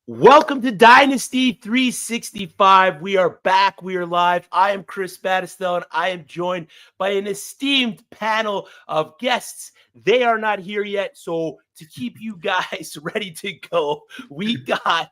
Welcome to Dynasty 365. We are back. We are live. I am Chris Battistel, and I am joined by an esteemed panel of guests. They are not here yet, so to keep you guys ready to go, we got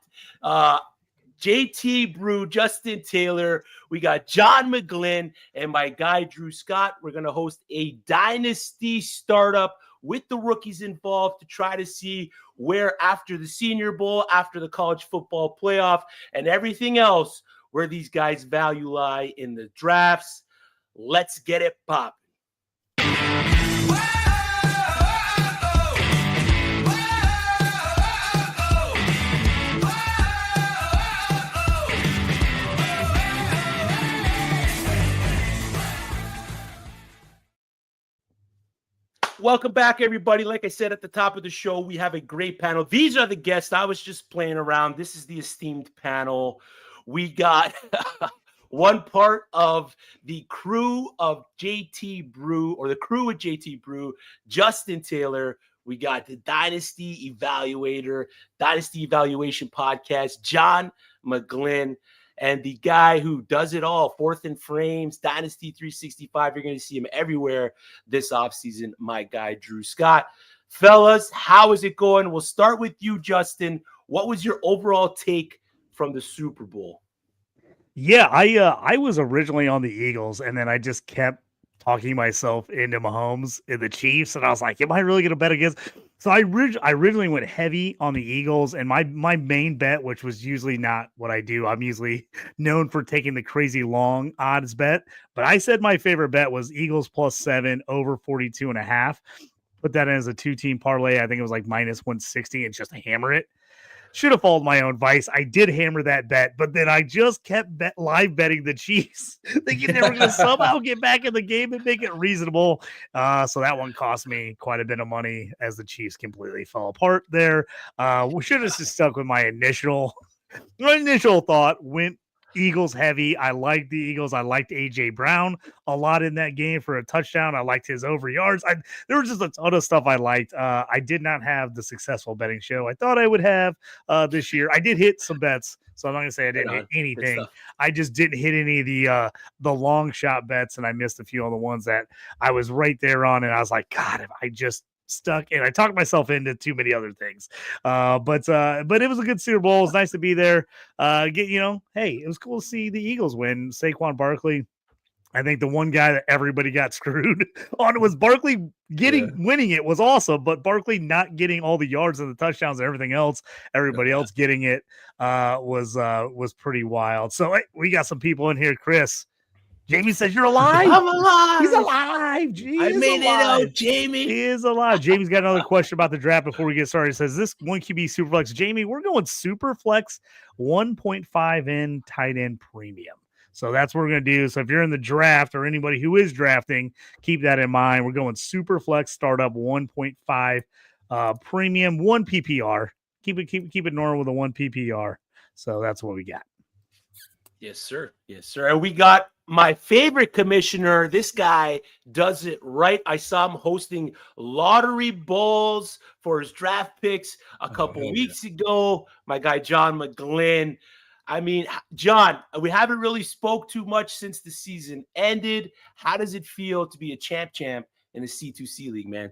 JT Brew, Justin Taylor. We got John McGlynn and my guy, Drew Scott. We're going to host a Dynasty startup with the rookies involved to try to see where after the Senior Bowl, after the college football playoff, and everything else, where these guys' value lie in the drafts. Let's get it popping. Welcome back, everybody. Like I said at the top of the show, we have a great panel. These are the guests. I was just playing around. This is the esteemed panel. We got one part of the crew of JT Brew, or the crew of JT Brew, Justin Taylor. We got the Dynasty Evaluation Podcast, John McGlynn. And the guy who does it all, Fourth and Frames, Dynasty 365, you're going to see him everywhere this offseason, my guy, Drew Scott. Fellas, how is it going? We'll start with you, Justin. What was your overall take from the Super Bowl? Yeah, I was originally on the Eagles, and then I just kept talking myself into Mahomes and the Chiefs, and I was like, am I really going to bet against? So I originally went heavy on the Eagles, and my main bet, which was usually not what I do. I'm usually known for taking the crazy long odds bet, but I said my favorite bet was Eagles +7 over 42.5. Put that in as a 2-team parlay. I think it was like -160 and just hammer it. Should have followed my own advice. I did hammer that bet, but then I just kept live betting the Chiefs, thinking they were going to somehow get back in the game and make it reasonable. So that one cost me quite a bit of money as the Chiefs completely fell apart there. We should have just stuck with my initial thought, went Eagles heavy. I liked the Eagles. I liked A.J. Brown a lot in that game for a touchdown. I liked his over yards. There was just a ton of stuff I liked. I did not have the successful betting show I thought I would have this year. I did hit some bets, so I'm not gonna say I didn't hit anything. I just didn't hit any of the long shot bets, and I missed a few on the ones that I was right there on, and I was like, God, if I just stuck, and I talked myself into too many other things. But it was a good Super Bowl. It was nice to be there. Hey, it was cool to see the Eagles win. Saquon Barkley, I think the one guy that everybody got screwed on was Barkley winning it was awesome, but Barkley not getting all the yards and the touchdowns and everything else, everybody else getting it was pretty wild. So we got some people in here, Chris. Jamie says you're alive. I'm alive. He's alive. I made it out, Jamie. He is alive. Jamie's got another question about the draft before we get started. He says, this 1QB Superflex. Jamie, we're going Superflex 1.5 in tight end premium. So that's what we're going to do. So if you're in the draft or anybody who is drafting, keep that in mind. We're going Superflex startup 1.5 premium, 1 PPR. Keep it normal with a 1 PPR. So that's what we got. Yes, sir. Yes, sir. And we got my favorite commissioner. This guy does it right. I saw him hosting lottery bowls for his draft picks a couple weeks ago. My guy, John McGlynn. I mean, John, we haven't really spoke too much since the season ended. How does it feel to be a champ in the C2C league, man?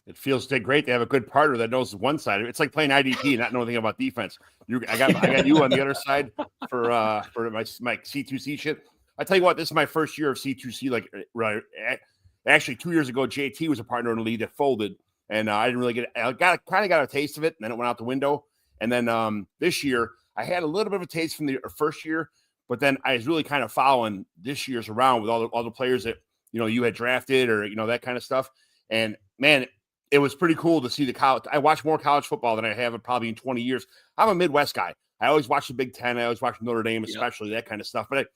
It feels great to have a good partner that knows one side of it. It's like playing IDP and not knowing anything about defense. I got you on the other side for my C2C shit. I tell you what, this is my first year of C2C. Like, right, actually, 2 years ago, JT was a partner in the league that folded, and I didn't really get. I got a taste of it, and then it went out the window. And then this year, I had a little bit of a taste from the first year, but then I was really kind of following this year's around with all the players that you had drafted or that kind of stuff. And man, it was pretty cool to see the college. I watch more college football than I have probably in 20 years. I'm a Midwest guy. I always watch the Big Ten. I always watch Notre Dame, especially that kind of stuff. But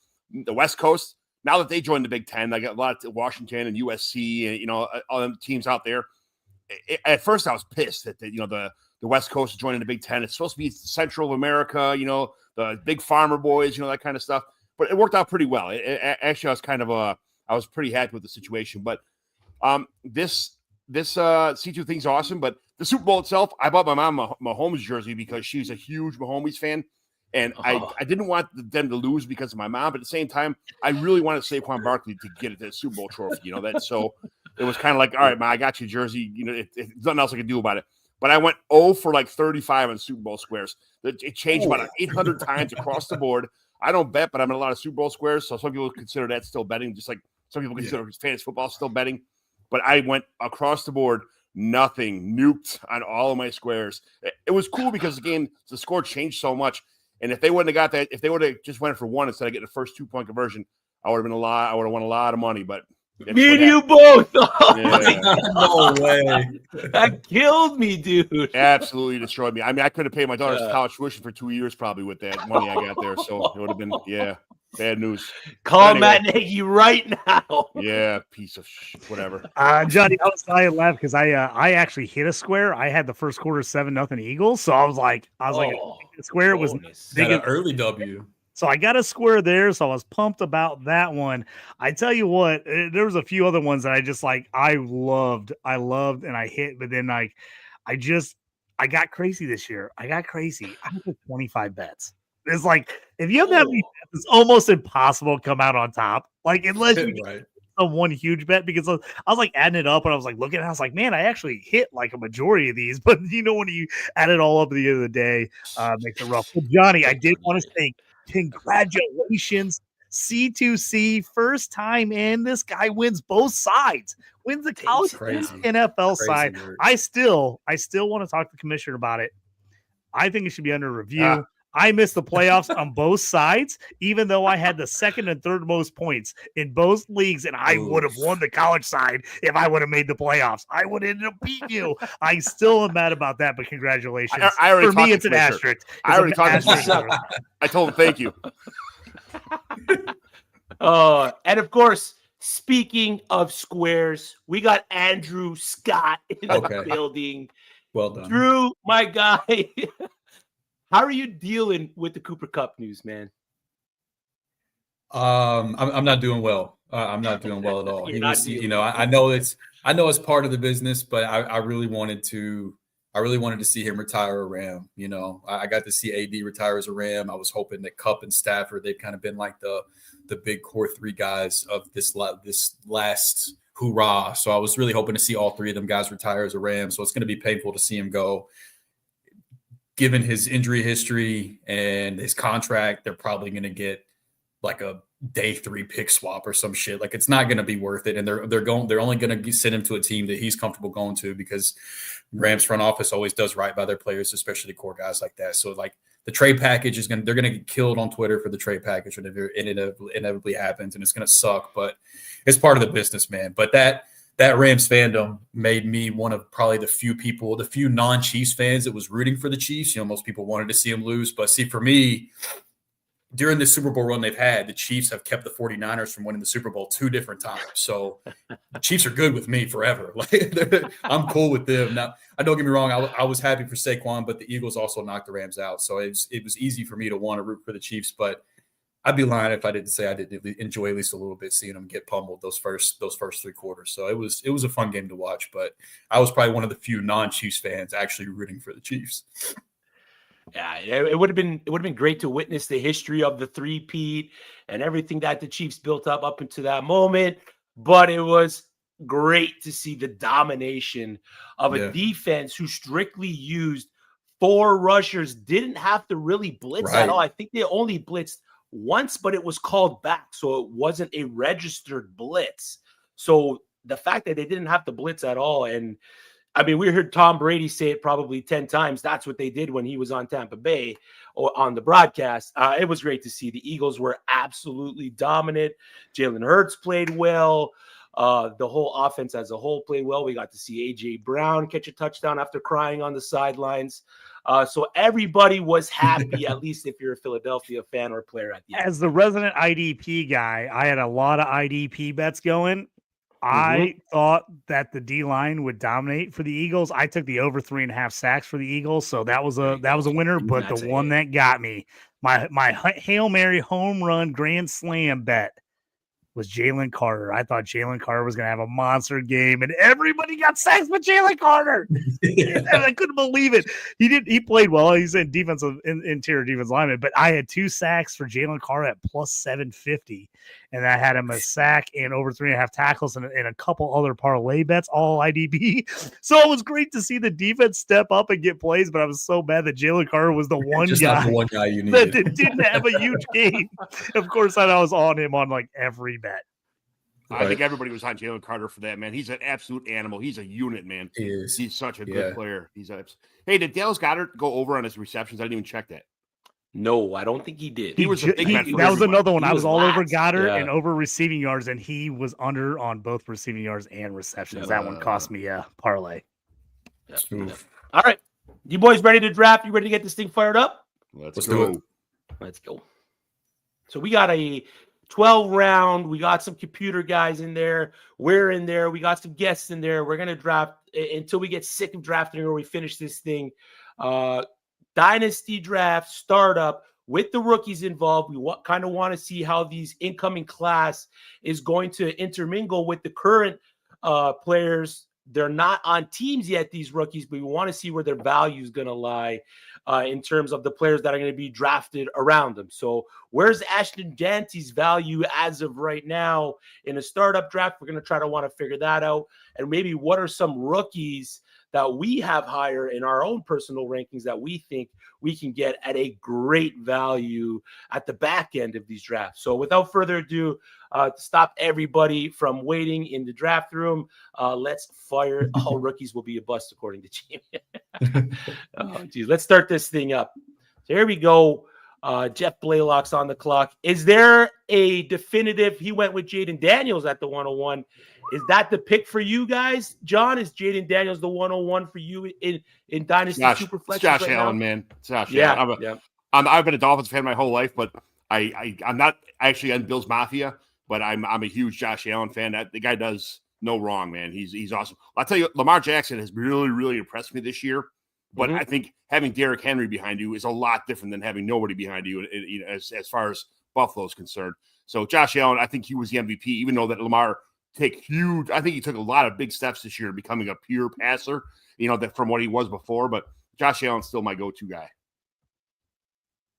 the West Coast, now that they joined the Big Ten, I got a lot of Washington and USC and all them teams out there. At first, I was pissed that the West Coast is joining the Big Ten. It's supposed to be Central America, the big farmer boys, that kind of stuff. But it worked out pretty well. Actually, I was pretty happy with the situation. But this C2 thing's awesome, but the Super Bowl itself, I bought my mom a Mahomes jersey because she's a huge Mahomes fan. And I didn't want them to lose because of my mom, but at the same time, I really wanted Saquon Barkley to get the Super Bowl trophy. So it was kind of like, all right, Ma, I got your jersey. There's nothing else I can do about it. But I went 0 for like 35 on Super Bowl squares. It changed about 800 times across the board. I don't bet, but I'm in a lot of Super Bowl squares, so some people consider that still betting, just like some people consider fantasy football still betting. But I went across the board, nothing, nuked on all of my squares. It was cool because, again, the score changed so much. And if they wouldn't have got that, if they would have just went for one instead of getting the first 2-point conversion, I would have won a lot of money. But me and you both. No way. That killed me, dude. Absolutely destroyed me. I mean, I could have paid my daughter's college tuition for 2 years probably with that money I got there. So it would have been, bad news. Call Matt Nagy right now. Yeah, piece of whatever. Johnny, I laughed because I actually hit a square. I had the first quarter 7-0 Eagles, so I was like, the square was big, an early W. So I got a square there, so I was pumped about that one. I tell you what, there was a few other ones that I just I loved, and I hit, but then I got crazy this year. I took 25 bets. It's like, if you have that many bets, it's almost impossible to come out on top. Like, unless you get one huge bet, because I was adding it up and I was looking, and I was like, man, I actually hit a majority of these. But when you add it all up at the end of the day, makes it rough. But Johnny, I did want to say congratulations. C2C, first time in. This guy wins both sides. Wins the college and NFL side. Nerd. I still want to talk to the commissioner about it. I think it should be under review. I missed the playoffs on both sides, even though I had the second and third most points in both leagues, and I would have won the college side if I would have made the playoffs. I would have ended up beating you. I still am mad about that, but congratulations. For me, it's an asterisk. I already talked to him. I told him thank you. And of course, speaking of squares, we got Andrew Scott in the building. Well done. Drew, my guy. How are you dealing with the Cooper Kupp news, man? I'm not doing well. I'm not doing well at all. I know it's part of the business, but I really wanted to see him retire a Ram. I got to see AD retire as a Ram. I was hoping that Kupp and Stafford, they've kind of been like the big core three guys of this last hoorah. So I was really hoping to see all three of them guys retire as a Ram. So it's going to be painful to see him go. Given his injury history and his contract, they're probably going to get a day 3 pick swap or some shit. It's not going to be worth it. And they're only going to send him to a team that he's comfortable going to, because Rams front office always does right by their players, especially the core guys like that. So the trade package they're going to get killed on Twitter for the trade package when it inevitably happens, and it's going to suck, but it's part of the business, man. But that Rams fandom made me one of probably the few non-Chiefs fans that was rooting for the Chiefs. Most people wanted to see them lose. But see, for me, during the Super Bowl run they've had, the Chiefs have kept the 49ers from winning the Super Bowl 2 different times. So the Chiefs are good with me forever. I'm cool with them. Now, don't get me wrong, I was happy for Saquon, but the Eagles also knocked the Rams out. So it was easy for me to want to root for the Chiefs, but I'd be lying if I didn't say I didn't enjoy at least a little bit seeing them get pummeled those first 3 quarters. So it was a fun game to watch, but I was probably one of the few non-Chiefs fans actually rooting for the Chiefs. Yeah, it would have been great to witness the history of the three-peat and everything that the Chiefs built up into that moment. But it was great to see the domination of a defense who strictly used 4 rushers, didn't have to really blitz at all. I think they only blitzed once, but it was called back, so it wasn't a registered blitz. So the fact that they didn't have to blitz at all, and I mean, we heard Tom Brady say it probably 10 times. That's what they did when he was on Tampa Bay or on the broadcast. It was great to see. The Eagles were absolutely dominant. Jalen Hurts played well. The whole offense as a whole played well. We got to see A.J. Brown catch a touchdown after crying on the sidelines. So everybody was happy, at least if you're a Philadelphia fan or player at the end. As the resident IDP guy, I had a lot of IDP bets going. I thought that the D-line would dominate for the Eagles. I took the over 3.5 sacks for the Eagles, so that was a winner. But the one that got me, my Hail Mary home run grand slam bet, was Jalen Carter. I thought Jalen Carter was going to have a monster game, and everybody got sacks with Jalen Carter. And I couldn't believe it. He played well. He's in interior defense lineman, but I had 2 sacks for Jalen Carter at plus 750, and I had him a sack and over 3.5 tackles and a couple other parlay bets, all IDP. So it was great to see the defense step up and get plays, but I was so bad that Jalen Carter was the one guy you needed that didn't have a huge game. Of course, I was on him on like every bet. I think everybody was on Jalen Carter for that, man. He's an absolute animal. He's a unit, man. He is. He's such a good player. Hey, did Dallas Goedert go over on his receptions? I didn't even check that. No, I don't think he did. He was a big man. That was another one. I was all over Goddard and and over receiving yards, and he was under on both receiving yards and receptions. That one cost me a parlay. All right. You boys ready to draft? You ready to get this thing fired up? Let's go. Let's go. So we got a 12 round. We got some computer guys in there. We're in there. We got some guests in there. We're going to draft until we get sick of drafting or we finish this thing. Dynasty draft, startup with the rookies involved. We kind of want to see how these incoming class is going to intermingle with the current players. They're not on teams yet, these rookies, but we want to see where their value is going to lie in terms of the players that are going to be drafted around them. So where's Ashton Dante's value as of right now in a startup draft? We're going to try to want to figure that out. And maybe what are some rookies that we have higher in our own personal rankings that we think we can get at a great value at the back end of these drafts. So without further ado, to stop everybody from waiting in the draft room, let's fire. All rookies will be a bust, according to Jimmy. Let's start this thing up. So here we go. Jeff Blaylock's on the clock. Is there a definitive? He went with Jaden Daniels at the 101. Is that the pick for you guys, John? Is Jaden Daniels the 101 for you in Dynasty Superflex? Josh Allen, man. Josh Allen. I've been a Dolphins fan my whole life, but I'm not actually on Bills Mafia, but I'm a huge Josh Allen fan. The guy does no wrong, man. He's awesome. I'll tell you, Lamar Jackson has really, really impressed me this year. But I think having Derrick Henry behind you is a lot different than having nobody behind you as far as Buffalo's concerned. So Josh Allen, I think he was the MVP, even though that Lamar I think he took a lot of big steps this year becoming a pure passer, that from what he was before. But Josh Allen's still my go-to guy.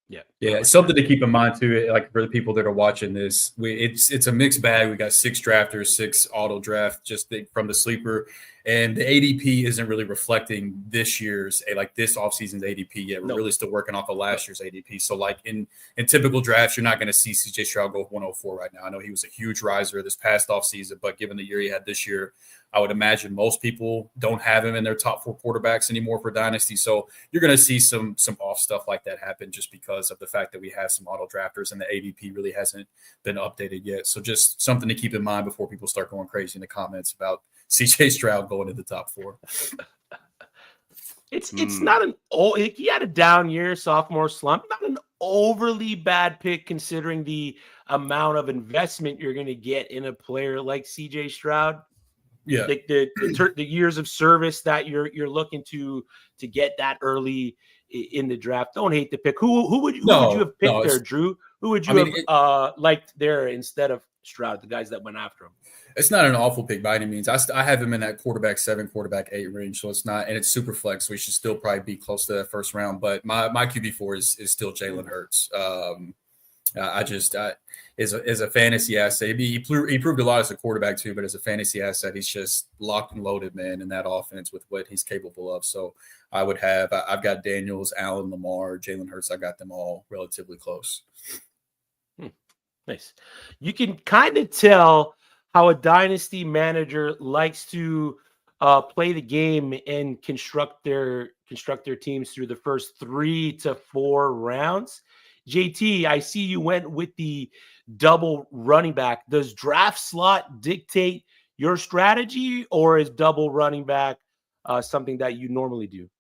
Yeah, it's something to keep in mind too. Like for the people that are watching this, it's a mixed bag. We got 6 drafters, 6 auto draft from the sleeper, and the ADP isn't really reflecting this year's this offseason's ADP yet. We're really still working off of last year's ADP. So like in typical drafts, you're not going to see CJ Stroud go 104 right now. I know he was a huge riser this past offseason, but given the year he had this year, I would imagine most people don't have him in their top 4 quarterbacks anymore for Dynasty. So you're going to see some off stuff like that happen just because of the fact that we have some auto drafters and the ADP really hasn't been updated yet. So just something to keep in mind before people start going crazy in the comments about CJ Stroud going to the top 4. It's not he had a down year, sophomore slump, not an overly bad pick considering the amount of investment you're going to get in a player like CJ Stroud. Yeah, the years of service that you're looking to get that early in the draft. Don't hate the pick. Who would you have picked there, Drew? Who would you have liked there instead of Stroud? The guys that went after him. It's not an awful pick by any means. I have him in that quarterback 7, quarterback 8 range, so it's not, and it's super flex, so he should still probably be close to that first round. But my QB4 is still Jalen Hurts. As a fantasy asset, he proved a lot as a quarterback too, but as a fantasy asset, he's just locked and loaded, man, in that offense with what he's capable of. So I've got Daniels, Allen, Lamar, Jalen Hurts. I got them all relatively close. Nice. You can kind of tell how a dynasty manager likes to play the game and construct their teams through the first 3 to 4 rounds. JT, I see you went with the double running back. Does draft slot dictate your strategy, or is double running back something that you normally do?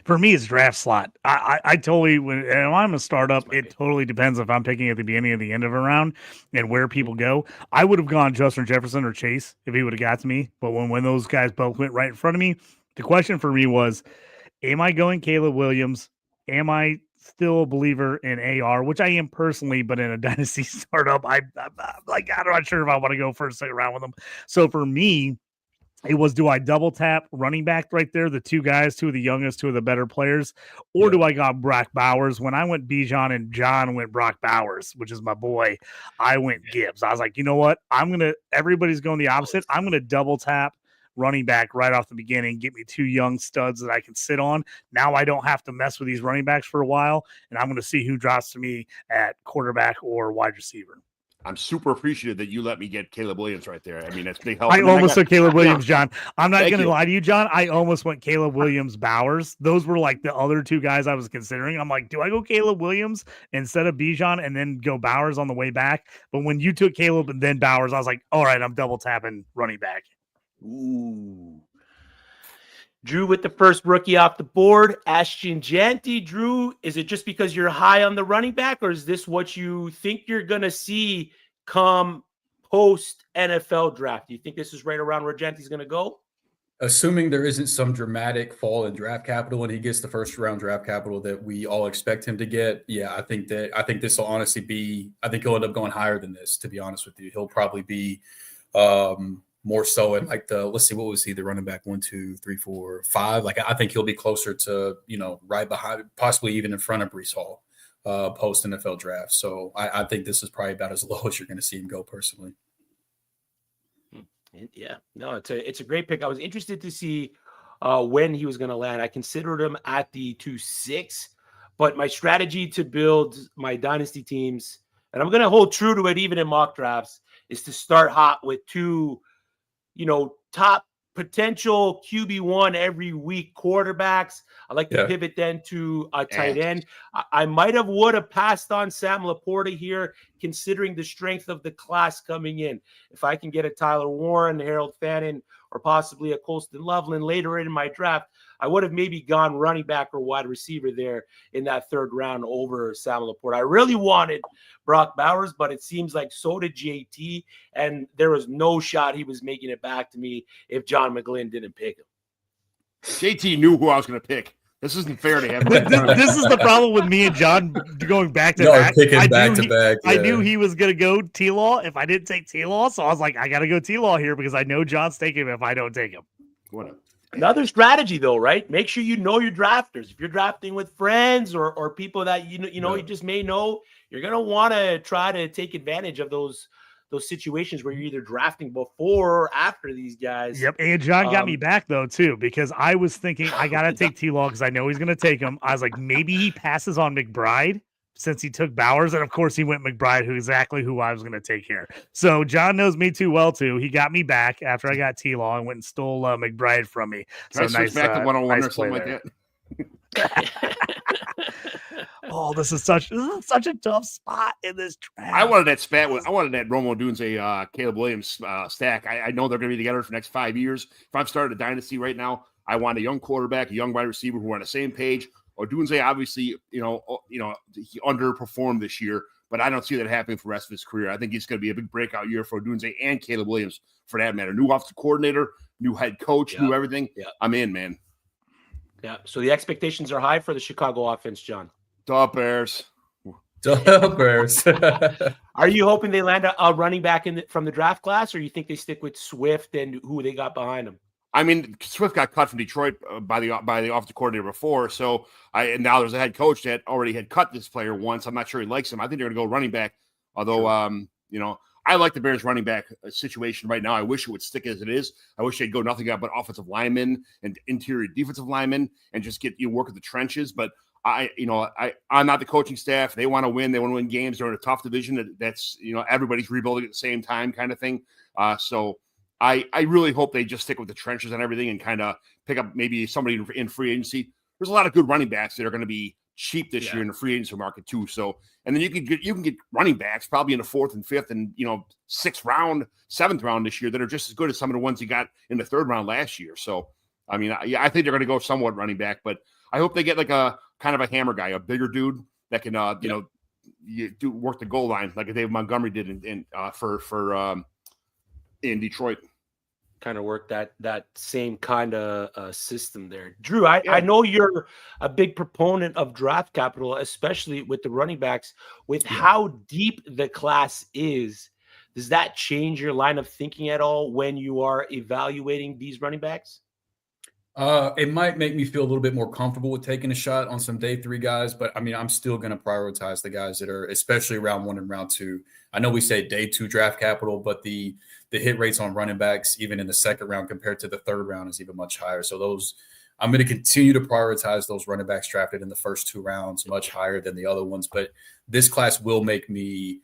For me, it's draft slot. I totally, when I'm a startup, it totally depends if I'm picking at the beginning or the end of a round and where people go. I would have gone Justin Jefferson or Chase if he would have got to me. But when those guys both went right in front of me, the question for me was, am I going Caleb Williams am I still a believer in AR, which I am personally, but in a dynasty startup, I'm not sure if I want to go first, second round with them. So for me, it was, do I double tap running back right there, the two guys, two of the youngest, two of the better players, or do I got Brock Bowers? When I went Bijan and John went Brock Bowers, which is my boy, I went Gibbs. I was like, you know what? Everybody's going the opposite. I'm going to double tap running back right off the beginning, get me two young studs that I can sit on. Now I don't have to mess with these running backs for a while, and I'm going to see who drops to me at quarterback or wide receiver. I'm super appreciative that you let me get Caleb Williams right there. I mean, that's big help. I almost took Caleb Williams, John. I'm not going to lie to you, John. I almost went Caleb Williams, Bowers. Those were like the other two guys I was considering. I'm like, do I go Caleb Williams instead of Bijan and then go Bowers on the way back? But when you took Caleb and then Bowers, I was like, all right, I'm double tapping running back. Ooh. Drew with the first rookie off the board. Ashton Janty. Drew, is it just because you're high on the running back, or is this what you think you're going to see come post NFL draft? Do you think this is right around where Janty's going to go? Assuming there isn't some dramatic fall in draft capital and he gets the first round draft capital that we all expect him to get, yeah, I think this will honestly be, I think he'll end up going higher than this, to be honest with you. He'll probably be more so in like let's see, what was he, the running back 1, 2, 3, 4, 5? Like, I think he'll be closer to, right behind, possibly even in front of Breece Hall post NFL draft. So I think this is probably about as low as you're going to see him go personally. Yeah, no, it's a great pick. I was interested to see when he was going to land. I considered him at the 2-6, but my strategy to build my dynasty teams, and I'm going to hold true to it even in mock drafts, is to start hot with two, top potential QB1 every week quarterbacks. I like to pivot then to a tight end. I would have passed on Sam Laporta here, considering the strength of the class coming in. If I can get a Tyler Warren, Harold Fannin, or possibly a Colston Loveland later in my draft, I would have maybe gone running back or wide receiver there in that third round over Sam Laporta. I really wanted Brock Bowers, but it seems like so did JT, and there was no shot he was making it back to me if John McGlynn didn't pick him. JT knew who I was going to pick. This isn't fair to him. This is the problem with me and John going back to back. I knew he was going to go T-Law if I didn't take T-Law, so I was like, I got to go T-Law here because I know John's taking him if I don't take him. Another strategy, though, right? Make sure you know your drafters. If you're drafting with friends or people that you just may know, you're going to want to try to take advantage of those situations where you're either drafting before or after these guys. Yep. And John got me back though too, because I was thinking I got to take T-Law because I know he's going to take him. I was like, maybe he passes on McBride since he took Bowers. And of course he went McBride, who I was going to take here. So John knows me too well too. He got me back after I got T-Law and went and stole McBride from me. So nice back to 101 or something like that. Oh, this is such a tough spot in this draft. I wanted that Romo Dunze, Caleb Williams stack. I know they're going to be together for the next 5 years. If I'm starting a dynasty right now, I want a young quarterback, a young wide receiver who are on the same page. Or Dunze, obviously, he underperformed this year, but I don't see that happening for the rest of his career. I think it's going to be a big breakout year for Dunze and Caleb Williams, for that matter. New offensive coordinator, new head coach, new everything. Yeah. I'm in, man. Yeah. So the expectations are high for the Chicago offense, John. Duh, Bears. Are you hoping they land a running back from the draft class, or you think they stick with Swift and who they got behind him? I mean, Swift got cut from Detroit by the offensive coordinator before, so and now there's a head coach that already had cut this player once. I'm not sure he likes him. I think they're going to go running back. Although, I like the Bears running back situation right now. I wish it would stick as it is. I wish they'd go nothing but offensive linemen and interior defensive linemen and just get work at the trenches. But I'm not the coaching staff. They want to win. They want to win games. They're in a tough division. That's everybody's rebuilding at the same time, kind of thing. So I really hope they just stick with the trenches and everything and kind of pick up maybe somebody in free agency. There's a lot of good running backs that are going to be cheap this year in the free agency market too. So, and then you can get running backs probably in the 4th and 5th and 6th round, 7th round this year that are just as good as some of the ones you got in the 3rd round last year. So, I mean, I think they're going to go somewhat running back, but I hope they get like a kind of a hammer guy, a bigger dude that can work the goal line like David Montgomery did in Detroit. work that same kind of system there. Drew, I know you're a big proponent of draft capital, especially with the running backs. With how deep the class is, does that change your line of thinking at all when you are evaluating these running backs? It might make me feel a little bit more comfortable with taking a shot on some day 3 guys, but I mean, I'm still going to prioritize the guys that are, especially round 1 and round 2. I know we say day 2 draft capital, but the hit rates on running backs, even in the 2nd round compared to the 3rd round, is even much higher. So I'm going to continue to prioritize those running backs drafted in the first 2 rounds much higher than the other ones. But this class will make me,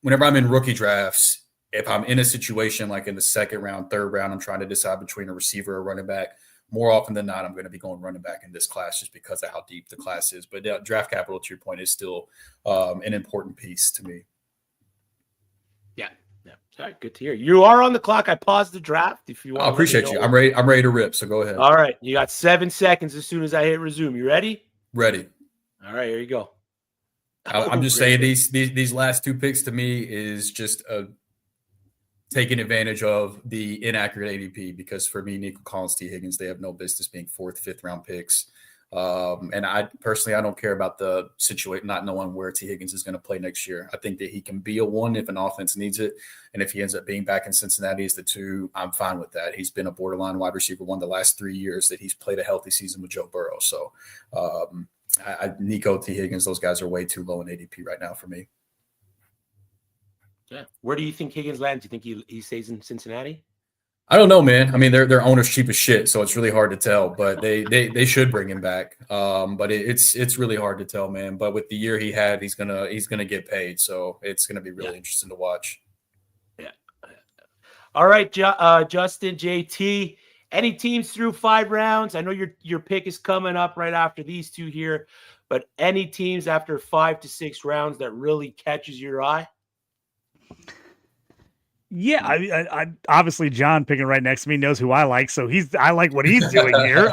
whenever I'm in rookie drafts, if I'm in a situation like in the 2nd round, 3rd round, I'm trying to decide between a receiver or a running back, more often than not, I'm going to be going running back in this class just because of how deep the class is. But draft capital, to your point, is still an important piece to me. Yeah. All right, good to hear. You are on the clock. I paused the draft. If you want, I appreciate you. I'm ready to rip. So go ahead. All right, you got 7 seconds as soon as I hit resume. You ready? Ready. All right, here you go. I'm just saying these last 2 picks to me is just taking advantage of the inaccurate ADP, because for me, Nico Collins, T. Higgins, they have no business being 4th, 5th round picks. And I personally, I don't care about the situation, not knowing where T. Higgins is going to play next year. I think that he can be a 1 if an offense needs it. And if he ends up being back in Cincinnati as the 2, I'm fine with that. He's been a borderline wide receiver 1 the last 3 years that he's played a healthy season with Joe Burrow. So Nico, T. Higgins, those guys are way too low in ADP right now for me. Yeah. Where do you think Higgins lands? Do you think he stays in Cincinnati? I don't know, man. I mean, their owner's cheap as shit, so it's really hard to tell. But they should bring him back. But it's really hard to tell, man. But with the year he had, he's gonna get paid, so it's gonna be really interesting to watch. Yeah. All right, Justin, JT. Any teams through 5 rounds? I know your pick is coming up right after these 2 here, but any teams after 5 to 6 rounds that really catches your eye? Yeah, I obviously John picking right next to me knows who I like, so I like what he's doing here.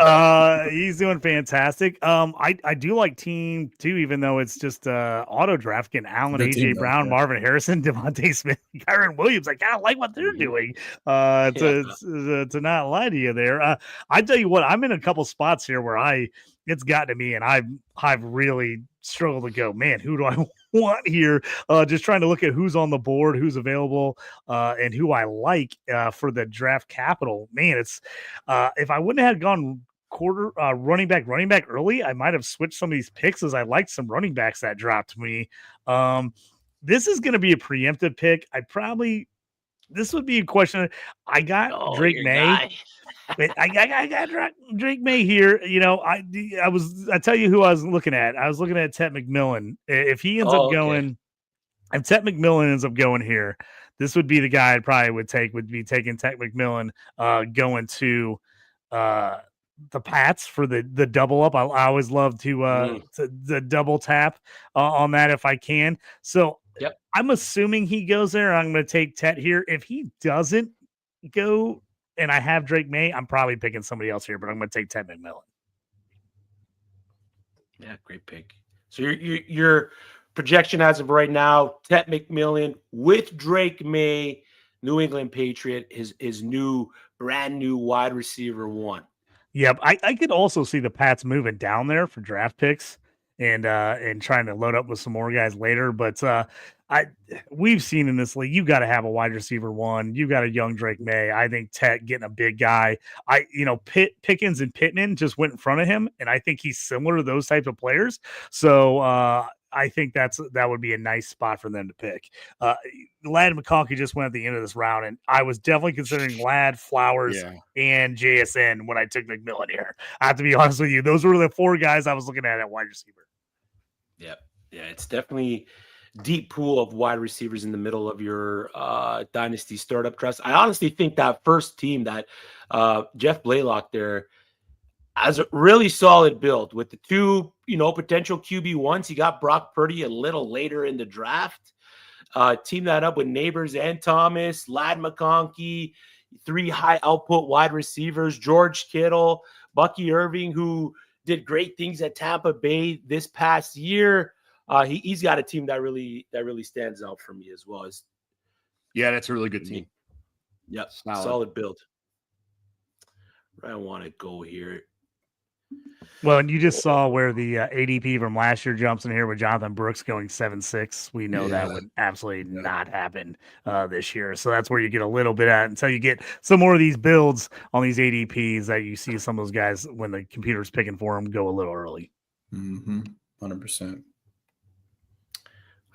He's doing fantastic. I do like team 2, even though it's just auto draft, getting Allen, AJ Brown, Marvin Harrison, Devontae Smith, Kyron Williams. I kind of like what they're doing. To not lie to you there. I tell you what, I'm in a couple spots here where it's gotten to me, and I've really struggled to go, man, who do I want here? Just trying to look at who's on the board, who's available, and who I like for the draft capital. Man, it's if I wouldn't have gone running back early, I might have switched some of these picks, as I liked some running backs that dropped me. This is going to be a preemptive pick. This would be a question. I got Drake May. I got Drake May here. You know, I tell you who I was looking at. I was looking at Ted McMillan. If he ends up going, if Ted McMillan ends up going here, this would be the guy I probably would take. Would be taking Ted McMillan, going to the Pats for the double up. I always love to the double tap on that if I can. So I'm assuming he goes there. I'm going to take Ted here. If he doesn't go, and I have Drake May, I'm probably picking somebody else here, but I'm going to take Ted McMillan. Yeah, great pick. So your projection as of right now, Ted McMillan with Drake May, New England Patriot, his brand new wide receiver 1. Yep, I could also see the Pats moving down there for draft picks and trying to load up with some more guys later. But we've seen in this league, you got to have a wide receiver 1. You got a young Drake May. I think Ted getting a big guy. Pickens and Pittman just went in front of him, and I think he's similar to those types of players. So I think that would be a nice spot for them to pick. Ladd McConkey just went at the end of this round, and I was definitely considering Ladd, Flowers, and JSN when I took McMillan here. I have to be honest with you; those were the 4 guys I was looking at wide receiver. Yeah, it's definitely deep pool of wide receivers in the middle of your dynasty startup trust. I honestly think that first team that Jeff Blaylock there has a really solid build with the 2, potential QB1s. He got Brock Purdy a little later in the draft. Team that up with Neighbors and Thomas, Ladd McConkey, 3 high output wide receivers, George Kittle, Bucky Irving, who did great things at Tampa Bay this past year. He's got a team that really stands out for me as well. Yeah, that's a really good team. Yep. Solid build. Where I want to go here. Well, and you just saw where the ADP from last year jumps in here with Jonathan Brooks going 7.6. We know that would absolutely not happen this year. So that's where you get a little bit at until you get some more of these builds on these ADPs that you see some of those guys when the computer's picking for them go a little early. 100%.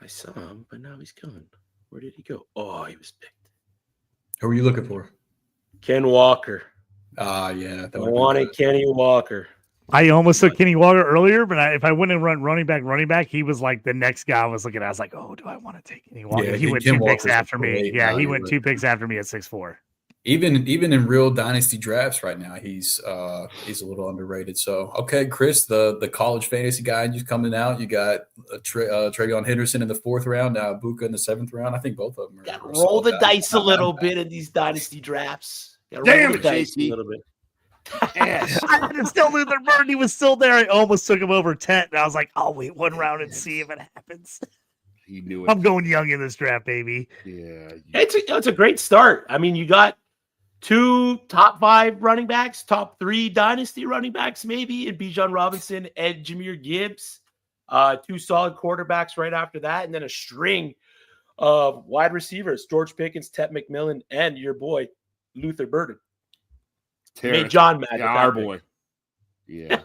I saw him, but now he's gone. Where did he go? Oh, he was picked. Who are you looking for? Ken Walker. Yeah. I wanted Kenny Walker. I almost took Kenny Walker earlier, but if I wouldn't have run running back, he was like the next guy I was looking at. I was like, oh, do I want to take Kenny Walker? Yeah, he went Ken 2 picks Walker's after me. Yeah, he went 2 picks after me at 6'4". Even in real dynasty drafts right now, he's a little underrated. So okay, Chris, the college fantasy guy just coming out. You got Travion Henderson in the 4th round, Buka in the 7th round. I think both of them are roll the dice a little bit in these dynasty drafts. Damn it, JC. A little bit. Yes. I had to still Luther Burden. He was still there. I almost took him over 10. And I was like, I'll wait 1 round and see if it happens. He knew it. I'm going young in this draft, baby. Yeah. It's a great start. I mean, you got 2 top 5 running backs, top 3 dynasty running backs, maybe, in Bijan Robinson and Jahmyr Gibbs. 2 solid quarterbacks right after that, and then a string of wide receivers: George Pickens, Ted McMillan, and your boy Luther Burden. Made John mad. Yeah, our boy. Yeah.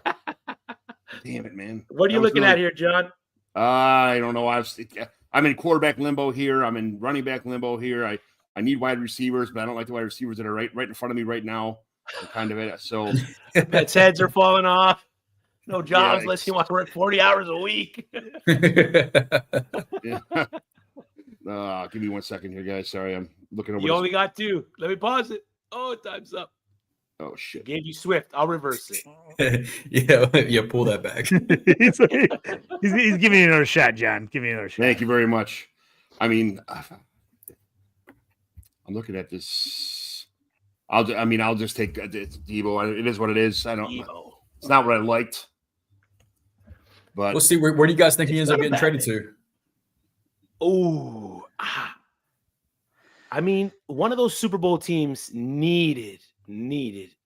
Damn it, man. What are you looking at here, John? I don't know. I'm in quarterback limbo here. I'm in running back limbo here. I need wide receivers, but I don't like the wide receivers that are right in front of me right now. I'm kind of it. So Pets' heads are falling off. No jobs unless you want to work 40 hours a week. Yeah. Give me 1 second here, guys. Sorry, I'm looking over. You only got 2. Let me pause it. Oh, time's up. Oh shit! Gave you Swift. I'll reverse it. yeah. Pull that back. he's giving you another shot, John. Give me another shot. Thank you very much. I mean, I'm looking at this. I'll just take Debo. It is what it is. I don't. Debo. It's not what I liked. But we'll see. Where do you guys think he ends up getting traded to? Oh, I mean, one of those Super Bowl teams needed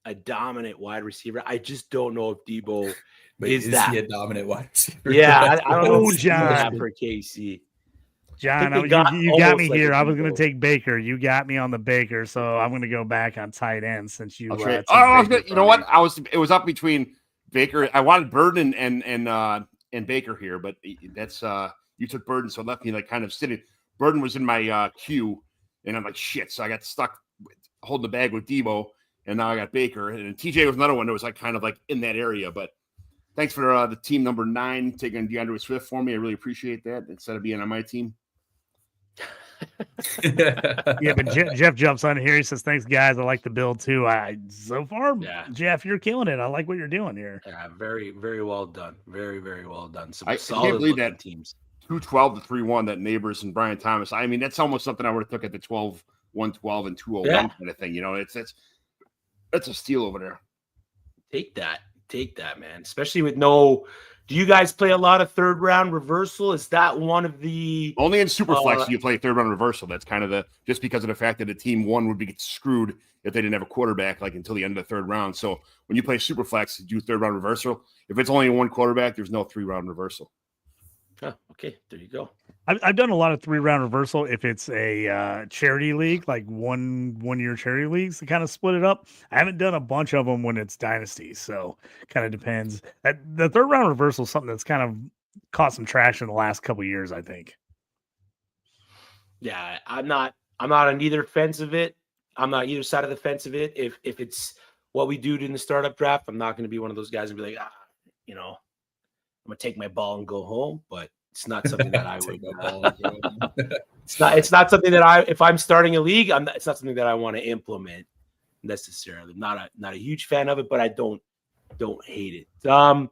a dominant wide receiver. I just don't know if Debo is he a dominant wide receiver? Yeah, I don't know. John, for KC. John, you got me here. I was going to take Baker. You got me on the Baker, so I'm going to go back on tight end since you. You know what? It was up between Baker. I wanted Burden and Baker here, but that's you took Burden, so it left me like kind of sitting. Burden was in my queue, and I'm like shit. So I got stuck holding the bag with Debo. And now I got Baker, and TJ was another one that was like kind of like in that area. But thanks for the team number 9 taking DeAndre Swift for me. I really appreciate that instead of being on my team. Yeah, but Jeff jumps on here. He says, "Thanks, guys. I like the build too." So far, Jeff, you're killing it. I like what you're doing here. Yeah, very, very well done. Very, very well done. I can't believe that teams 212 to 3-1 that Neighbors and Brian Thomas. I mean, that's almost something I would have took at the 12, 112, and 201 kind of thing. You know, that's a steal over there. Take that, man. Especially with no. Do you guys play a lot of 3rd round reversal? Is that one of the only in Superflex do you play 3rd round reversal? That's kind of just because of the fact that the team 1 would be screwed if they didn't have a quarterback like until the end of the 3rd round. So when you play Superflex, you do 3rd round reversal. If it's only 1 quarterback, there's no 3-round reversal. Oh, okay. There you go. I've done a lot of 3-round reversal if it's a charity league, like one-year charity leagues to kind of split it up. I haven't done a bunch of them when it's dynasty, so kind of depends. The 3rd round reversal is something that's kind of caught some traction in the last couple of years, I think. Yeah, I'm not on either fence of it. I'm not either side of the fence of it. If it's what we do in the startup draft, I'm not going to be one of those guys and be like, I'm going to take my ball and go home, but it's not something that I would. It's not something that if I'm starting a league, it's not something that I want to implement necessarily. I'm not a huge fan of it, but I don't hate it.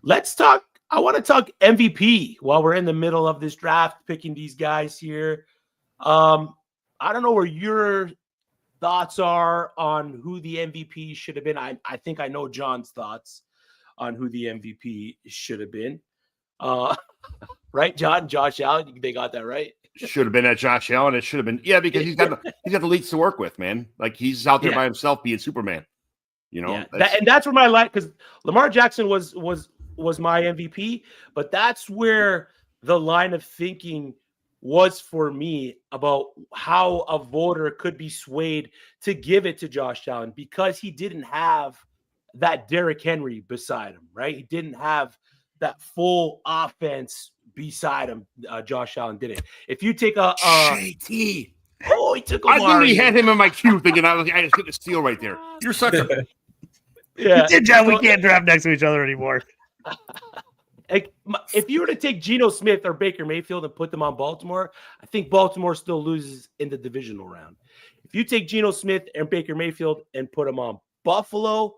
Let's talk. I want to talk MVP while we're in the middle of this draft, picking these guys here. I don't know where your thoughts are on who the MVP should have been. I think I know John's thoughts on who the MVP should have been. Right, John? Josh Allen, they got that right? should have been at Josh Allen. It should have been because he's got the leads to work with, man. Like he's out there by himself being Superman. You know, that's where my life, because Lamar Jackson was my MVP, but that's where the line of thinking was for me about how a voter could be swayed to give it to Josh Allen, because he didn't have that Derrick Henry beside him, right? He didn't have that full offense beside him. Josh Allen did it. If you take a JT, he took Lamar. I literally had him in my queue thinking I just hit the steal right there. You're such a you did, John. We can't draft next to each other anymore. If you were to take Geno Smith or Baker Mayfield and put them on Baltimore, I think Baltimore still loses in the divisional round. If you take Geno Smith and Baker Mayfield and put them on Buffalo,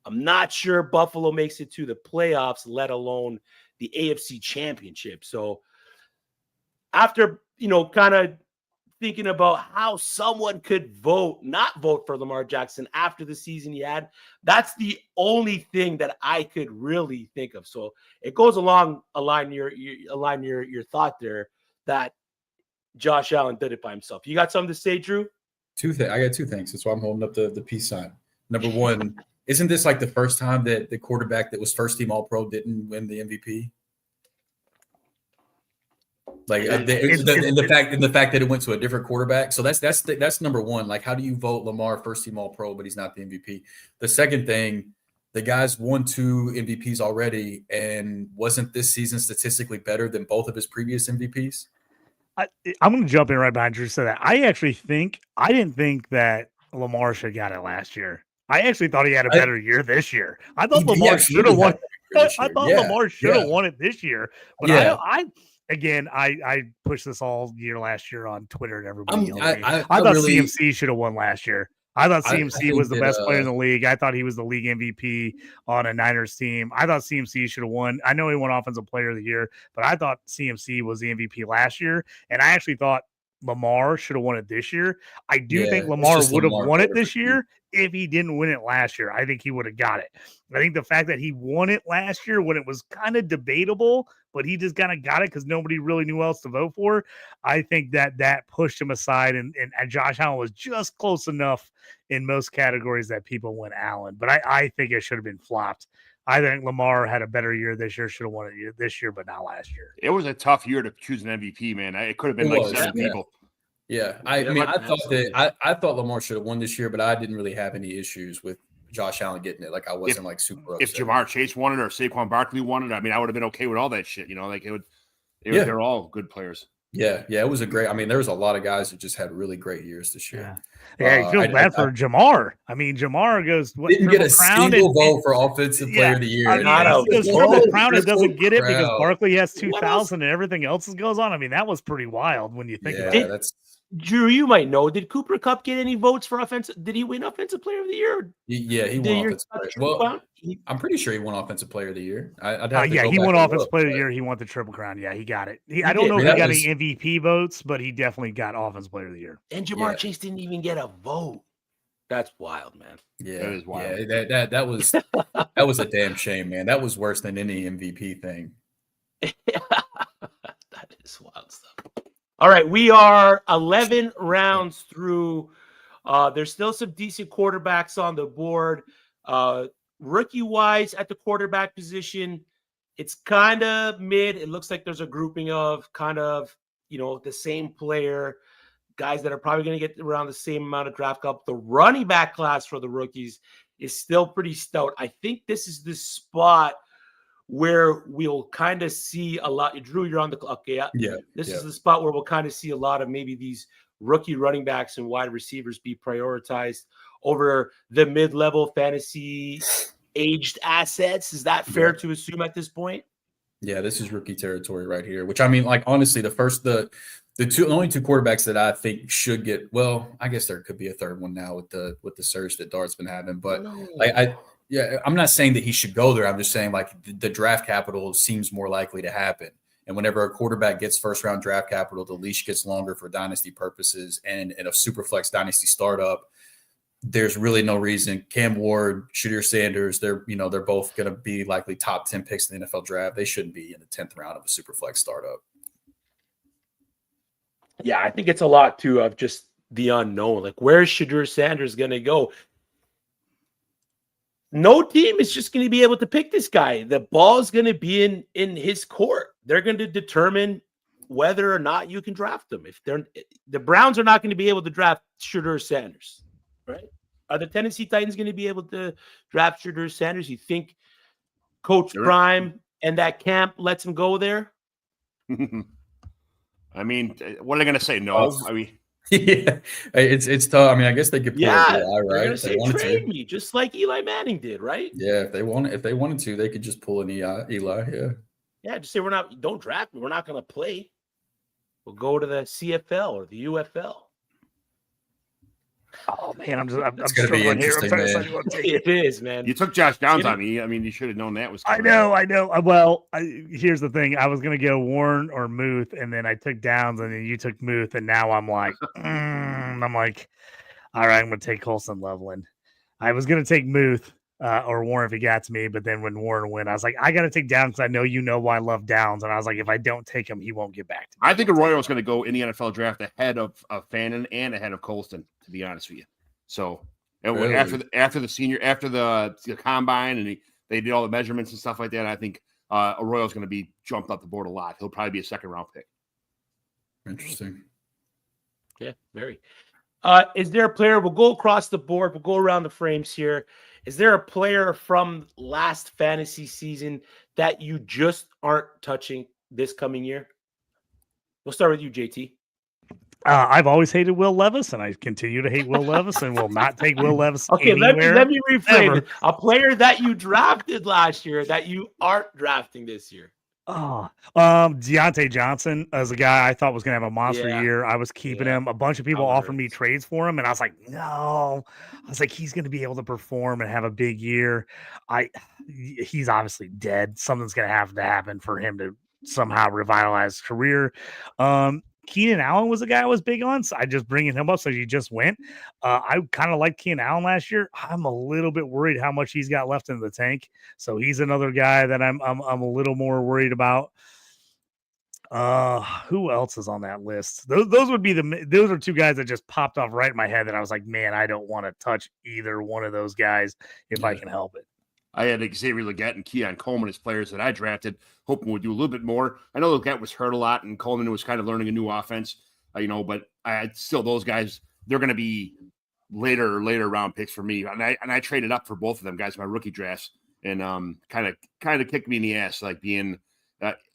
I'm not sure Buffalo makes it to the playoffs, let alone the AFC Championship. So after, kind of thinking about how someone could not vote for Lamar Jackson after the season he had, that's the only thing that I could really think of. So it goes along align your thought there that Josh Allen did it by himself. You got something to say, Drew? I got two things. That's why I'm holding up the peace sign. Number one, isn't this like the first time that the quarterback that was first team All-Pro didn't win the MVP? Like the fact that it went to a different quarterback. So that's number one. Like, how do you vote Lamar first team All-Pro, but he's not the MVP? The second thing, the guy's won 2 MVPs already, and wasn't this season statistically better than both of his previous MVPs? I'm going to jump in right behind Drew. So that I didn't think that Lamar should have got it last year. I actually thought he had a better year this year. I thought Lamar should have won. Lamar should have won it this year. But I pushed this all year last year on Twitter and everybody. I thought CMC should have won last year. I thought CMC was the best player in the league. I thought he was the league MVP on a Niners team. I thought CMC should have won. I know he won Offensive Player of the Year, but I thought CMC was the MVP last year. And I actually thought Lamar should have won it this year. I do think Lamar would have won it this year if he didn't win it last year. I think he would have got it. I think the fact that he won it last year when it was kind of debatable, but he just kind of got it because nobody really knew else to vote for, I think that pushed him aside, and Josh Allen was just close enough in most categories that people went Allen. But I think it should have been flopped. I think Lamar had a better year this year, should have won it this year, but not last year. It was a tough year to choose an MVP, man. It could have been seven people. Yeah, I thought Lamar should have won this year, but I didn't really have any issues with Josh Allen getting it. Like, I wasn't super upset. If Jamar Chase won it or Saquon Barkley won it, I mean, I would have been okay with all that shit. They're all good players. Yeah, it was a great. I mean, there was a lot of guys that just had really great years this year. Yeah, he feels bad for Jamar. I mean, Jamar goes didn't get a single vote for Offensive Player of the Year. Triple Crown and doesn't get it because Barkley has 2,000 and everything else goes on. I mean, that was pretty wild when you think about it. Drew, you might know. Did Cooper Kupp get any votes for offensive? Did he win Offensive Player of the Year? Yeah, he won Offensive Player. Well, I'm pretty sure he won Offensive Player of the Year. He won Offensive Player of the Year. He won the Triple Crown. Yeah, he got it. I don't know if he got any MVP votes, but he definitely got Offensive Player of the Year. And Jamar Chase didn't even get a vote. That's wild, man. Yeah, that is wild. Yeah, that was a damn shame, man. That was worse than any MVP thing. That is wild stuff. All right, we are 11 rounds through. There's still some decent quarterbacks on the board. Rookie-wise, at the quarterback position, it's kind of mid. It looks like there's a grouping of kind of, the same player, guys that are probably going to get around the same amount of draft capital. The running back class for the rookies is still pretty stout. I think this is the spot where we'll kind of see a lot. Drew, you're on the clock. Okay, This is the spot where we'll kind of see a lot of maybe these rookie running backs and wide receivers be prioritized over the mid-level fantasy aged assets. Is that fair to assume at this point? Yeah, this is rookie territory right here, which, I mean, like, honestly, the only two quarterbacks that I think should get, well, I guess there could be a third one now with the surge that Dart's been having, but I'm not saying that he should go there. I'm just saying, like, the draft capital seems more likely to happen. And whenever a quarterback gets first-round draft capital, the leash gets longer for dynasty purposes. And in a Superflex dynasty startup, there's really no reason. Cam Ward, Shadir Sanders, they're both going to be likely top 10 picks in the NFL draft. They shouldn't be in the 10th round of a Superflex startup. Yeah, I think it's a lot too of just the unknown. Like, where's Shadur Sanders going to go? No team is just going to be able to pick this guy. The ball is going to be in his court. They're going to determine whether or not you can draft them. If the Browns are not going to be able to draft Shadur Sanders, right? Are the Tennessee Titans going to be able to draft Shadur Sanders? You think Coach Prime and that camp lets him go there? I mean, what are they going to say? No. I mean, yeah, it's tough. I mean, I guess they could pull Eli, they're right? Gonna say trade me, just like Eli Manning did, right? Yeah, if they wanted to, they could just pull an Eli. Yeah, just say don't draft me. We're not going to play. We'll go to the CFL or the UFL. Oh man, I'm gonna be interesting, man. It is, man. You took Josh Downs on me. I mean, you should have known that was coming. I know. Well, here's the thing. I was gonna go Warren or Muth, and then I took Downs, and then you took Muth, and now I'm like, all right, I'm gonna take Colson Loveland. I was gonna take Muth or Warren if he got to me, but then when Warren went, I was like, I gotta take Downs because I know why I love Downs, and I was like, if I don't take him, he won't get back to me. I think Arroyo is going to go in the NFL draft ahead of Fannin and ahead of Colston, to be honest with you. So really? after the combine and they did all the measurements and stuff like that, I think Arroyo is going to be jumped up the board a lot. He'll probably be a second round pick. Interesting. Yeah, very. Is there a player? We'll go across the board. We'll go around the frames here. Is there a player from last fantasy season that you just aren't touching this coming year? We'll start with you, JT. I've always hated Will Levis, and I continue to hate Will Levis, and will not take Will Levis. Okay, anywhere, let me rephrase it. A player that you drafted last year that you aren't drafting this year. Deontay Johnson as a guy I thought was going to have a monster year. I was keeping him. A bunch of people offered me trades for him, and I was like, no. I was like, he's going to be able to perform and have a big year. He's obviously dead. Something's going to have to happen for him to somehow revitalize his career. Keenan Allen was a guy I was big on, so I just bringing him up. So you just went. I kind of liked Keenan Allen last year. I'm a little bit worried how much he's got left in the tank. So he's another guy that I'm a little more worried about. Who else is on that list? Those would be those are two guys that just popped off right in my head that I was like, man, I don't want to touch either one of those guys if I can help it. I had Xavier Legette and Keon Coleman as players that I drafted, hoping would do a little bit more. I know Legette was hurt a lot, and Coleman was kind of learning a new offense, but still those guys, they're going to be later round picks for me. And I traded up for both of them guys, my rookie drafts, and kind of kicked me in the ass, like being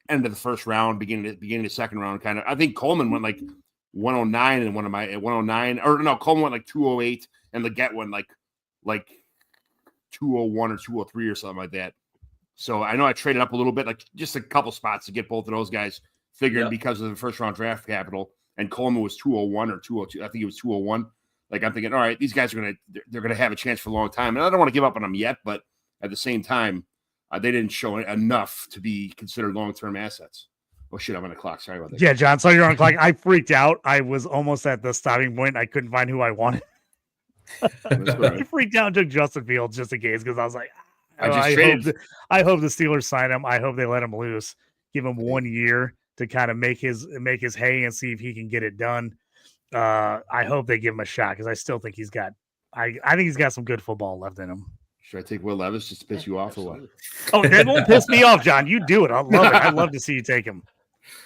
end of the first round, beginning of the second round. Kind of, I think Coleman went like 109 and one of my 109, or no, Coleman went like 208, and Legette went like 201 or 203 or something like that. So I know I traded up a little bit, like just a couple spots to get both of those guys figured because of the first round draft capital. And Coleman was 201 or 202. I think it was 201. Like I'm thinking, all right, these guys are they're gonna have a chance for a long time. And I don't want to give up on them yet, but at the same time, they didn't show enough to be considered long-term assets. Oh shit, I'm on the clock. Sorry about that. Yeah, John. So you're on the clock. I freaked out. I was almost at the stopping point. I couldn't find who I wanted. I freaked out and took Justin Fields just in case because I was like, I hope the Steelers sign him. I hope they let him loose, give him 1 year to kind of make his hay and see if he can get it done. I hope they give him a shot because I still think I think he's got some good football left in him. Should I take Will Levis just to piss you off or what? Oh, that won't piss me off, John. You do it. I love it. I'd love to see you take him.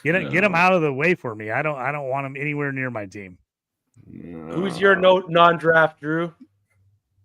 Get him out of the way for me. I don't want him anywhere near my team. Who's your non-draft, Drew?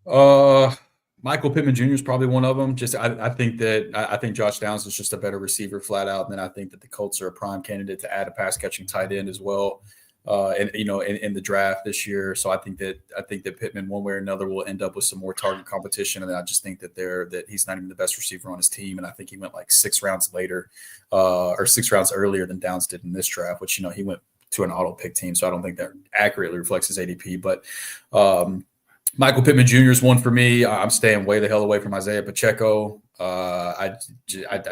Michael Pittman Jr. is probably one of them. Just I think Josh Downs is just a better receiver flat out. And then I think that the Colts are a prime candidate to add a pass catching tight end as well. In the draft this year. So I think that Pittman one way or another will end up with some more target competition. And then I just think that he's not even the best receiver on his team. And I think he went like 6 rounds later or 6 rounds earlier than Downs did in this draft, which, he went to an auto pick team. So I don't think that accurately reflects his ADP, but Michael Pittman Jr. is one for me. I'm staying way the hell away from Isaiah Pacheco. I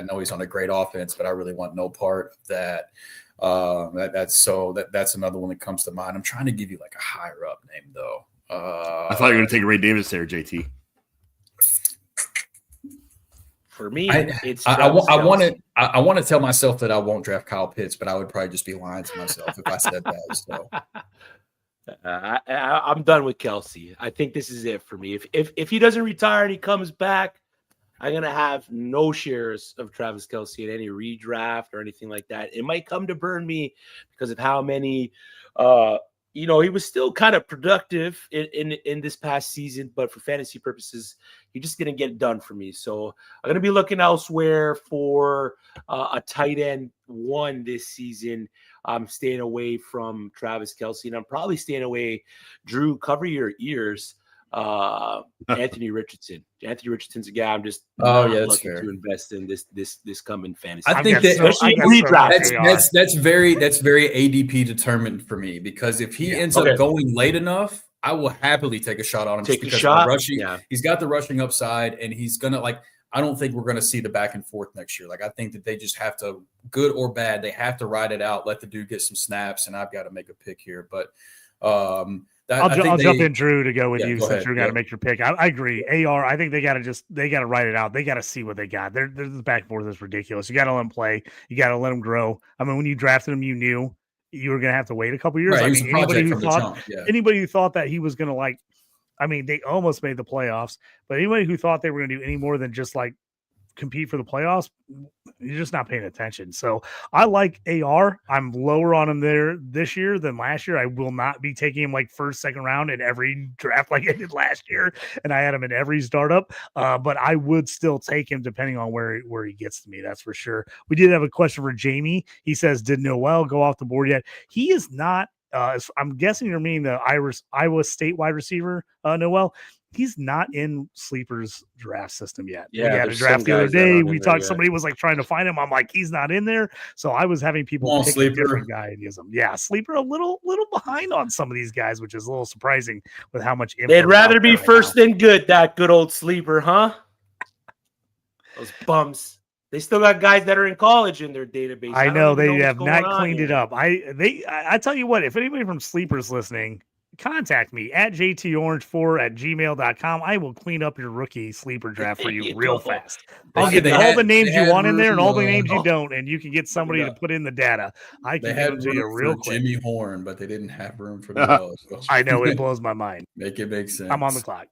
know he's on a great offense, but I really want no part of that. That's another one that comes to mind. I'm trying to give you like a higher up name though. I thought you were going to take Ray Davis there, JT. For me, it's I want to to tell myself that I won't draft Kyle Pitts, but I would probably just be lying to myself if I said that. So I'm done with Kelsey. I think this is it for me. If he doesn't retire and he comes back, I'm gonna have no shares of Travis Kelsey in any redraft or anything like that. It might come to burn me because of how many. He was still kind of productive in this past season, but for fantasy purposes, he just didn't get it done for me. So I'm going to be looking elsewhere for a tight end one this season. I'm staying away from Travis Kelsey, and I'm probably staying away. Drew, cover your ears. Anthony Richardson. Anthony Richardson's a guy I'm just that's looking fair to invest in this coming fantasy. I think that's very ADP determined for me, because if he ends up going late enough, I will happily take a shot on him. Take a shot. Rushing, he's got the rushing upside, and he's gonna I don't think we're gonna see the back and forth next year. I think that they just have to, good or bad, they have to ride it out, let the dude get some snaps, and I've got to make a pick here. But I'll jump in, Drew, to go with you since you're going to make your pick. I agree. AR, I think they got to write it out. They got to see what they got. Their back and forth is ridiculous. You got to let them play. You got to let them grow. I mean, when you drafted him, you knew you were going to have to wait a couple years. Right, I mean, anybody who thought that he was going to they almost made the playoffs, but anybody who thought they were going to do any more than just compete for the playoffs, you're just not paying attention. So I like AR. I'm lower on him there this year than last year. I will not be taking him first, second round in every draft like I did last year, and I had him in every startup. But I would still take him depending on where he gets to me. That's for sure. We did have a question for Jamie. He says, "Did Noel go off the board yet?" He is not. I'm guessing you're meaning the Iowa State wide receiver, Noel. He's not in Sleeper's draft system yet. Yeah, we had a draft the other day. We talked. Somebody was trying to find him. I'm like, he's not in there. So I was having people pick a different guy and use him. Yeah, Sleeper a little behind on some of these guys, which is a little surprising with how much. They'd rather be first than good. That good old Sleeper, huh? Those bums. They still got guys that are in college in their database. I know they have not cleaned it up. I tell you what, if anybody from Sleeper's listening, contact me at jtorange4@gmail.com. I will clean up your rookie sleeper draft for you real fast. I'll get all the names you want in there and all the names you don't, and you can get somebody to put in the data. I can give them to you real quick. Jimmy Horn, but they didn't have room for the so. I know, it blows my mind. Make it make sense. I'm on the clock.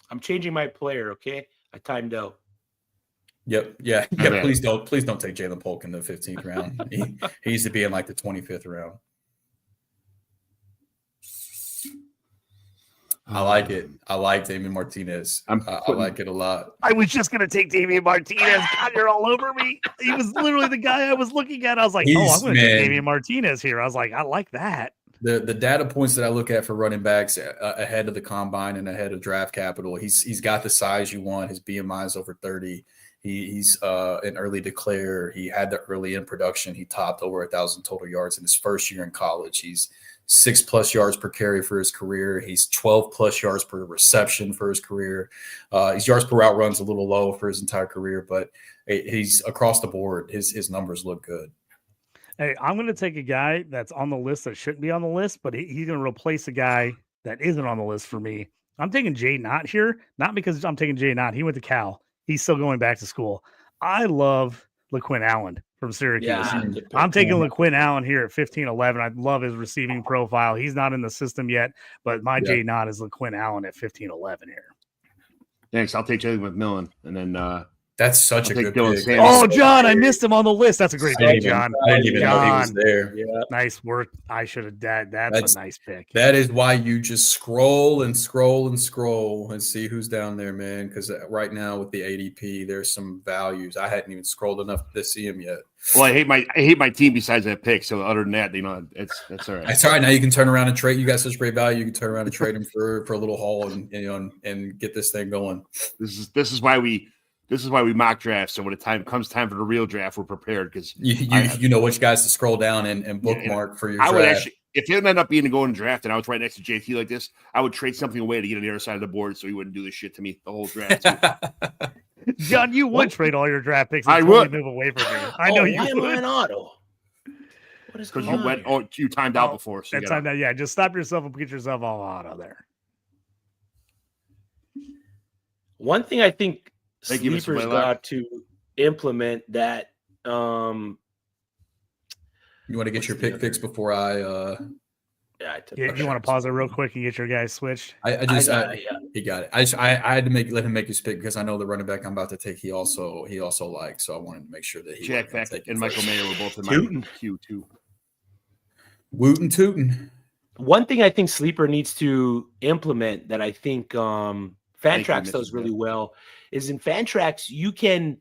I'm changing my player, okay? I timed out. Yep. Yeah. Okay. Please don't take Jalen Polk in the 15th round. He needs to be in the 25th round. I like it. I like Damian Martinez. I like it a lot. I was just going to take Damian Martinez. God, you're all over me. He was literally the guy I was looking at. I was like, I'm going to take Damian Martinez here. I was like, I like that. The data points that I look at for running backs ahead of the combine and ahead of draft capital, he's got the size you want. His BMI is over 30. He's an early declare. He had the early in production. He topped over 1,000 total yards in his first year in college. He's 6+ yards per carry for his career. He's 12+ yards per reception for his career. His yards per route run's a little low for his entire career, but he's across the board. His numbers look good. Hey, I'm going to take a guy that's on the list that shouldn't be on the list, but he's going to replace a guy that isn't on the list for me. I'm taking Jay Knott here, not because I'm taking Jay Knott. He went to Cal. He's still going back to school. I love LaQuinn Allen from Syracuse. Yeah, I'm taking LaQuinn Allen here at 15-11. I love his receiving profile. He's not in the system yet, but my Jay Knott is LaQuinn Allen at 15-11 here. Thanks. I'll take Jalen McMillan, and then that's such a good pick. Oh, John, I missed him on the list. That's a great pick, John. I didn't even know he was there. Yeah. Nice work. I should have done that. That's a nice pick. That is why you just scroll and scroll and scroll and see who's down there, man. Because right now with the ADP, there's some values. I hadn't even scrolled enough to see him yet. Well, I hate my team besides that pick. So other than that, that's all right. That's all right. Now you can turn around and trade. You got such great value. You can turn around and trade him for a little haul and get this thing going. This is why we mock draft. So when the time comes for the real draft, we're prepared because you know which guys to scroll down and bookmark for your draft. I would actually, if it ended up being going to draft and I was right next to JT like this, I would trade something away to get on the other side of the board so he wouldn't do this shit to me the whole draft. John, you would trade all your draft picks. I would move away from me. I know you would. Why am I an auto? What is because you went? Oh, you timed out before. So that timed out. Yeah, just stop yourself and get yourself all auto there. One thing I think Thank you, Mr. sleepers Blaylock. got to implement that. You want to get your pick fixed before I? Yeah, I took You want to pause it real quick and get your guys switched? I just he got it. I had to let him make his pick because I know the running back I'm about to take. He also likes, so I wanted to make sure that he Jack Beck and Michael Mayer were both in Tootin'. my queue too. Wootin' tootin'. One thing I think Sleeper needs to implement that I think Fantrax does Mr. really well is in Fantrax, you can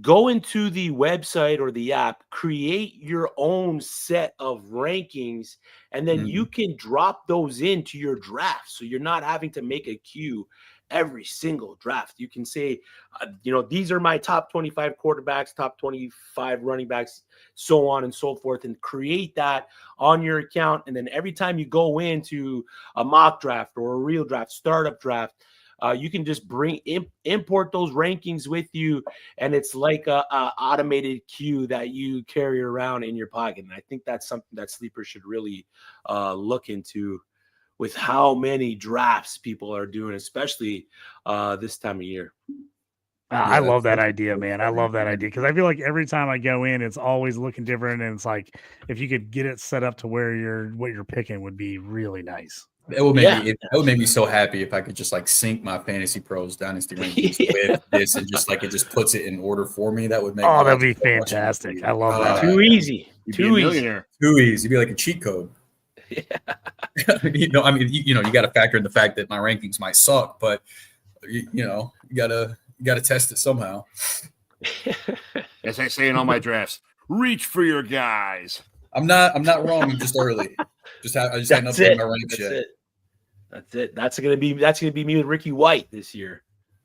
go into the website or the app, create your own set of rankings, and then you can drop those into your draft. So you're not having to make a queue every single draft. You can say, these are my top 25 quarterbacks, top 25 running backs, so on and so forth, and create that on your account. And then every time you go into a mock draft or a real draft, startup draft, you can just import those rankings with you, and it's like a automated queue that you carry around in your pocket. And I think that's something that Sleeper should really look into with how many drafts people are doing, especially this time of year. I love that idea, man. I love that idea because I feel like every time I go in, it's always looking different, and it's like if you could get it set up to where what you're picking would be really nice. It would make me so happy if I could just like sync my Fantasy Pros Dynasty rankings with this and just like it just puts it in order for me. That would make that'd be fantastic. I love that. Too easy. Too easy. Too easy. It'd be like a cheat code. Yeah. You got to factor in the fact that my rankings might suck, but you gotta test it somehow. As I say in all my drafts, reach for your guys. I'm not wrong. I'm just early. I just hadn't updated my ranks yet. That's it. That's gonna be me with Ricky White this year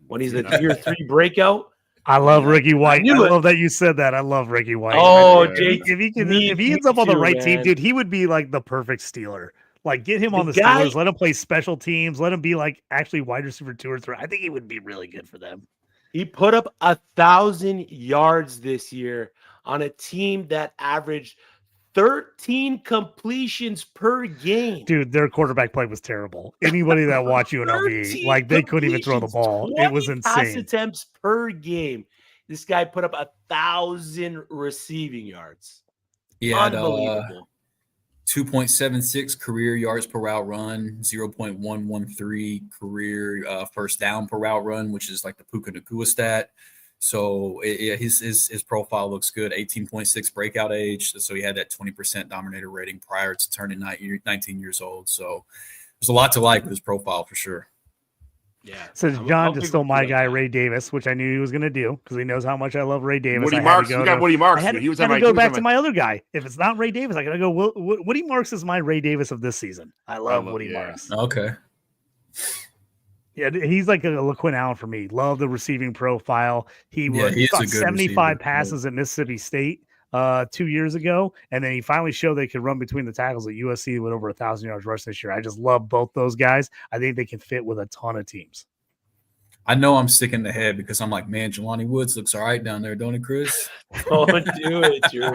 when he's the year 3 breakout. I love Ricky White. I love that you said that. I love Ricky White. Oh, Jake, if he ends up on the right team, dude, he would be like the perfect Steeler. Like, get him on the Steelers. Let him play special teams. Let him be like actually wide receiver 2 or 3. I think he would be really good for them. He put up 1,000 yards this year on a team that averaged 13 completions per game. Dude, their quarterback play was terrible. Anybody that watched UNLV, like they couldn't even throw the ball. It was insane. Pass attempts per game. This guy put up 1,000 receiving yards. He had unbelievable. 2.76 career yards per route run, 0.113 career first down per route run, which is like the Puka Nacua stat. So his profile looks good. 18.6 breakout age. So he had that 20% dominator rating prior to turning 19 years old. So there's a lot to like with his profile for sure. Yeah. So John just stole my guy, Ray Davis, which I knew he was going to do because he knows how much I love Ray Davis. Woody Marks. You got Woody Marks. I had to go back to my other guy. If it's not Ray Davis, I got to go. Woody Marks is my Ray Davis of this season. I love Woody Marks. Okay. Yeah, he's like a LaQuinn Allen for me. Love the receiving profile. He got 75 passes at Mississippi State 2 years ago, and then he finally showed they could run between the tackles at USC with over 1,000 yards rush this year. I just love both those guys. I think they can fit with a ton of teams. I know I'm sick in the head because I'm like, man, Jelani Woods looks all right down there, don't it, Chris? Don't do it, Drew.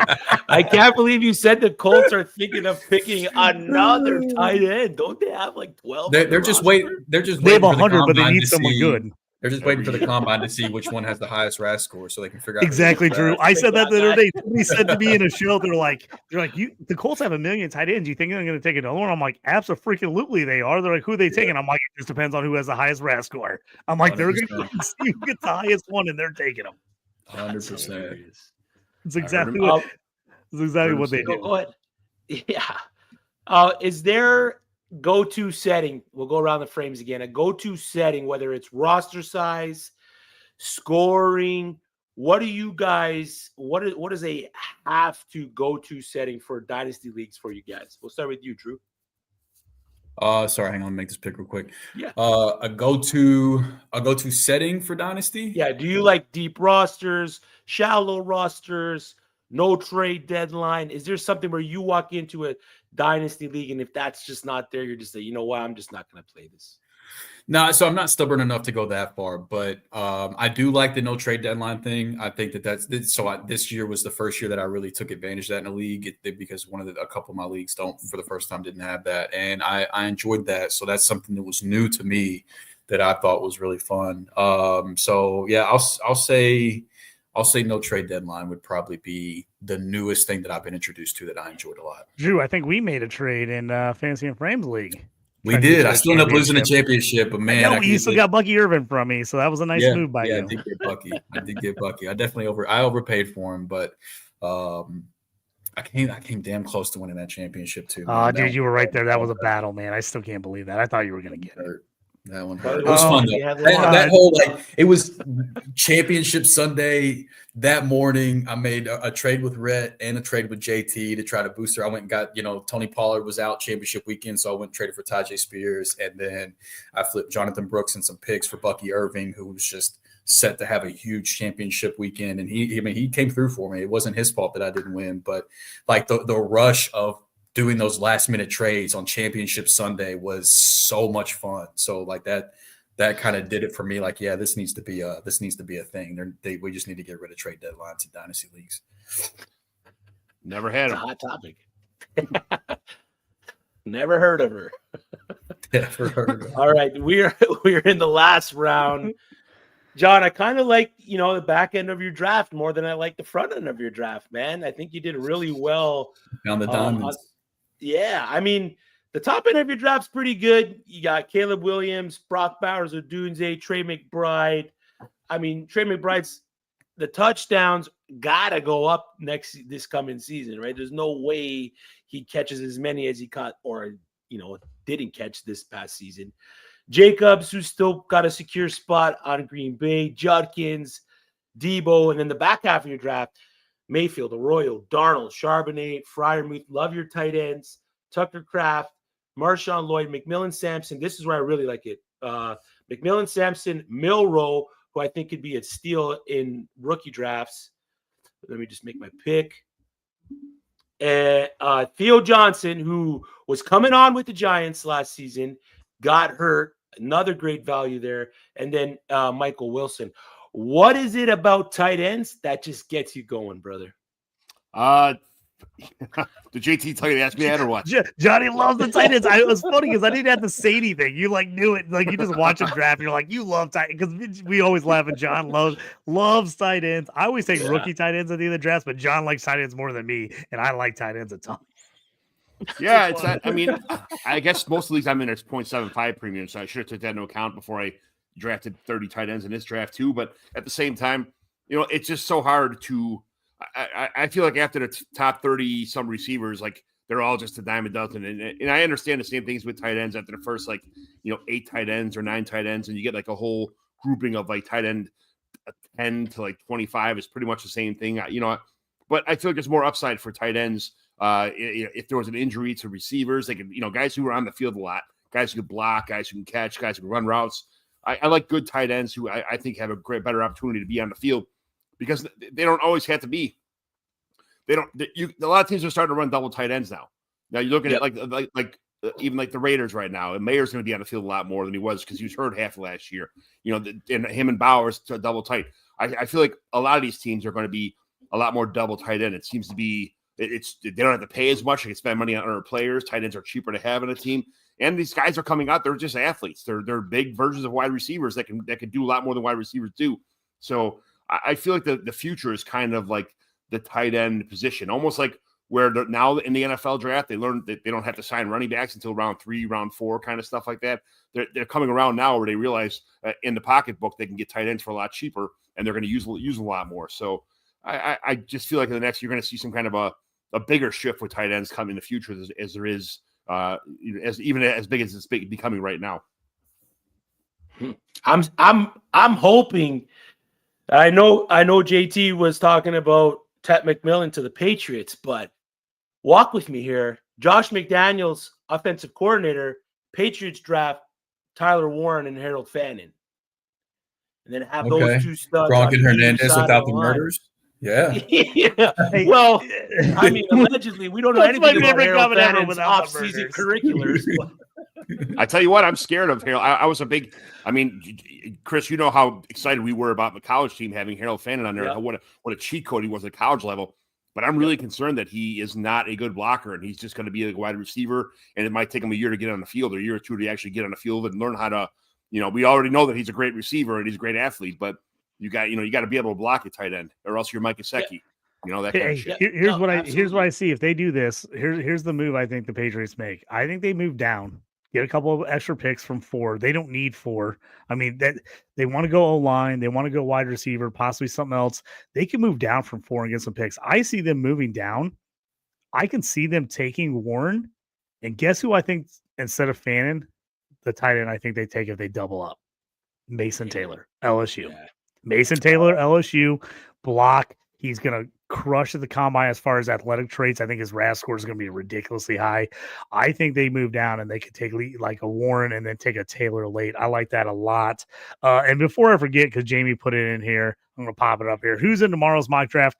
I can't believe you said the Colts are thinking of picking another tight end. Don't they have like 12? They're just waiting. They're just they have waiting 100, but they need someone good. They're just waiting for the combine to see which one has the highest RAS score, so they can figure out. Exactly, Drew. I said that the other day. Somebody said to me in a show, they're like, the Colts have 1 million tight ends. You think they're going to take another one? I'm like, absolutely, they are. They're like, who are they taking? I'm like, it just depends on who has the highest RAS score. I'm like, 100%. They're going to see who gets the highest one, and they're taking them. 100%. It's exactly what they do. Go ahead. Yeah. Is there go-to setting? We'll go around the frames again. A go-to setting, whether it's roster size, scoring. What do you guys? What is a have to go-to setting for dynasty leagues for you guys? We'll start with you, Drew. Sorry, hang on, make this pick real quick. Yeah. A go-to setting for dynasty. Yeah. Do you like deep rosters, shallow rosters, no trade deadline? Is there something where you walk into a dynasty league and if that's just not there, you're just like, you know what, I'm just not going to play this? No, so I'm not stubborn enough to go that far, but I do like the no trade deadline thing. I think this year was the first year that I really took advantage of that in the league because a couple of my leagues didn't have that, and I enjoyed that. So that's something that was new to me that I thought was really fun. So yeah, I'll say no trade deadline would probably be the newest thing that I've been introduced to that I enjoyed a lot. Drew, I think we made a trade in Fantasy and Frames League. We did. I still end up losing the championship, but man, no, you still got Bucky Irvin from me, so that was a nice move by you. I did get Bucky. I definitely overpaid for him, but I came damn close to winning that championship too. Oh, dude, you were right there. That was a battle, man. I still can't believe that. I thought you were going to get it. That one hurt. It was fun though. That whole it was championship Sunday. That morning, I made a trade with Rhett and a trade with JT to try to boost her. I went and got, Tony Pollard was out championship weekend, so I went and traded for Tajay Spears, and then I flipped Jonathan Brooks and some picks for Bucky Irving, who was just set to have a huge championship weekend. And he came through for me. It wasn't his fault that I didn't win, but like the rush of doing those last minute trades on championship Sunday was so much fun. So like that kind of did it for me. Like, yeah, this needs to be a thing. We just need to get rid of trade deadlines in dynasty leagues. Never had a hot topic. Never heard of her. Never heard of her. All right, we're in the last round. John, I kind of like, the back end of your draft more than I like the front end of your draft, man. I think you did really well. Found the diamonds. Yeah, I mean, the top end of your draft's pretty good. You got Caleb Williams, Brock Bowers, Odunze, Trey McBride. I mean, Trey McBride's the touchdowns gotta go up this coming season, right? There's no way he catches as many as he caught or didn't catch this past season. Jacobs, who's still got a secure spot on Green Bay, Judkins, Debo, and then the back half of your draft, Mayfield, Arroyo, Darnold, Charbonnet, Freiermuth. Love your tight ends. Tucker Kraft, Marshawn Lloyd, McMillan Sampson. This is where I really like it. McMillan Sampson, Milroe, who I think could be a steal in rookie drafts. Let me just make my pick. Theo Johnson, who was coming on with the Giants last season, got hurt. Another great value there. And then Michael Wilson. What is it about tight ends that just gets you going, brother? Did JT tell you to ask me that or what? Johnny loves the tight ends. It was funny because I didn't have to say anything. You knew it. You just watch him draft. You're like, you love tight ends. Because we always laugh at John loves tight ends. I always take rookie tight ends at the end of the drafts, but John likes tight ends more than me, and I like tight ends a ton. Yeah, it's that. I mean, I guess most of these I'm in at 0.75 premium, so I should have took that into account before I drafted 30 tight ends in this draft too. But at the same time, it's just so hard to. I feel like after the top 30 some receivers, like they're all just a dime a dozen, and I understand the same things with tight ends after the first 8 tight ends or 9 tight ends, and you get like a whole grouping of tight end 10 to 25 is pretty much the same thing, But I feel like there's more upside for tight ends. If there was an injury to receivers, they could, guys who are on the field a lot, guys who can block, guys who can catch, guys who can run routes. I like good tight ends who I think have a better opportunity to be on the field because they don't always have to be. A lot of teams are starting to run double tight ends now. Now you look at it even the Raiders right now, and Mayer's going to be on the field a lot more than he was because he was hurt half of last year. And him and Bowers to double tight. I feel like a lot of these teams are going to be a lot more double tight end. It seems to be. They don't have to pay as much. They can spend money on other players. Tight ends are cheaper to have in a team. And these guys are coming out. They're just athletes. They're big versions of wide receivers that can do a lot more than wide receivers do. So I feel like the future is kind of like the tight end position, almost like where now in the NFL draft, they learned that they don't have to sign running backs until round 3, round 4, kind of stuff like that. They're coming around now where they realize in the pocketbook they can get tight ends for a lot cheaper, and they're going to use a lot more. So I just feel like in the next you're going to see some kind of a bigger shift with tight ends come in the future as there is even as big as it's becoming right now. I'm hoping. I know JT was talking about Ted McMillan to the Patriots, but walk with me here. Josh McDaniels, offensive coordinator, Patriots draft Tyler Warren and Harold Fannin, and then have those two studs. Gronk and Hernandez without the murders. Yeah. Yeah. Well, I mean, allegedly, we don't know anything about Harold Fannin's off-season curriculars. I tell you what, I'm scared of Harold. I was Chris, you know how excited we were about the college team having Harold Fannin on there. Yeah. What a cheat code he was at college level. But I'm really concerned that he is not a good blocker, and he's just going to be a wide receiver, and it might take him a year to get on the field, or a year or two to actually get on the field and learn how to we already know that he's a great receiver and he's a great athlete, but you got to be able to block a tight end, or else you're Mike Gesicki. That kind of shit. Here's what I see. If they do this, here's the move I think the Patriots make. I think they move down, get a couple of extra picks from 4. They don't need 4. I mean, that they want to go O-line, they want to go wide receiver, possibly something else. They can move down from 4 and get some picks. I see them moving down. I can see them taking Warren, and guess who I think instead of Fannin, the tight end I think they take if they double up? Mason Taylor, LSU. Yeah. Mason Taylor, LSU, block. He's going to crush at the combine as far as athletic traits. I think his RAS score is going to be ridiculously high. I think they move down and they could take like a Warren and then take a Taylor late. I like that a lot. And before I forget, because Jamie put it in here, I'm going to pop it up here. Who's in tomorrow's mock draft?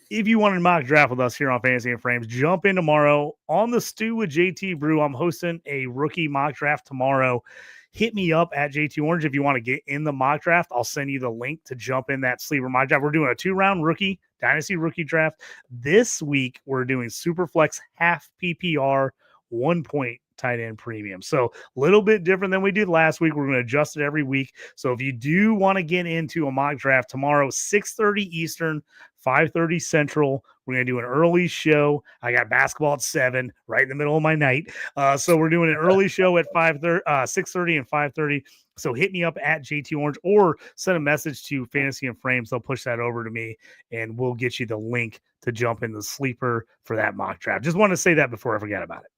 If you want to mock draft with us here on Fantasy and Frames, jump in tomorrow on the Stew with JT Brew. I'm hosting a rookie mock draft tomorrow. Hit me up at JT Orange if you want to get in the mock draft. I'll send you the link to jump in that sleeper mock draft. We're doing a 2-round rookie Dynasty rookie draft. This week, we're doing Superflex half PPR 1-point tight end premium. So a little bit different than we did last week. We're going to adjust it every week. So if you do want to get into a mock draft tomorrow, 6:30 Eastern, 5:30 Central, we're going to do an early show. I got basketball at 7, right in the middle of my night. So we're doing an early show at 6:30 and 5:30. So hit me up at JT Orange or send a message to Fantasy and Frames. They'll push that over to me and we'll get you the link to jump in the sleeper for that mock draft. Just want to say that before I forget about it.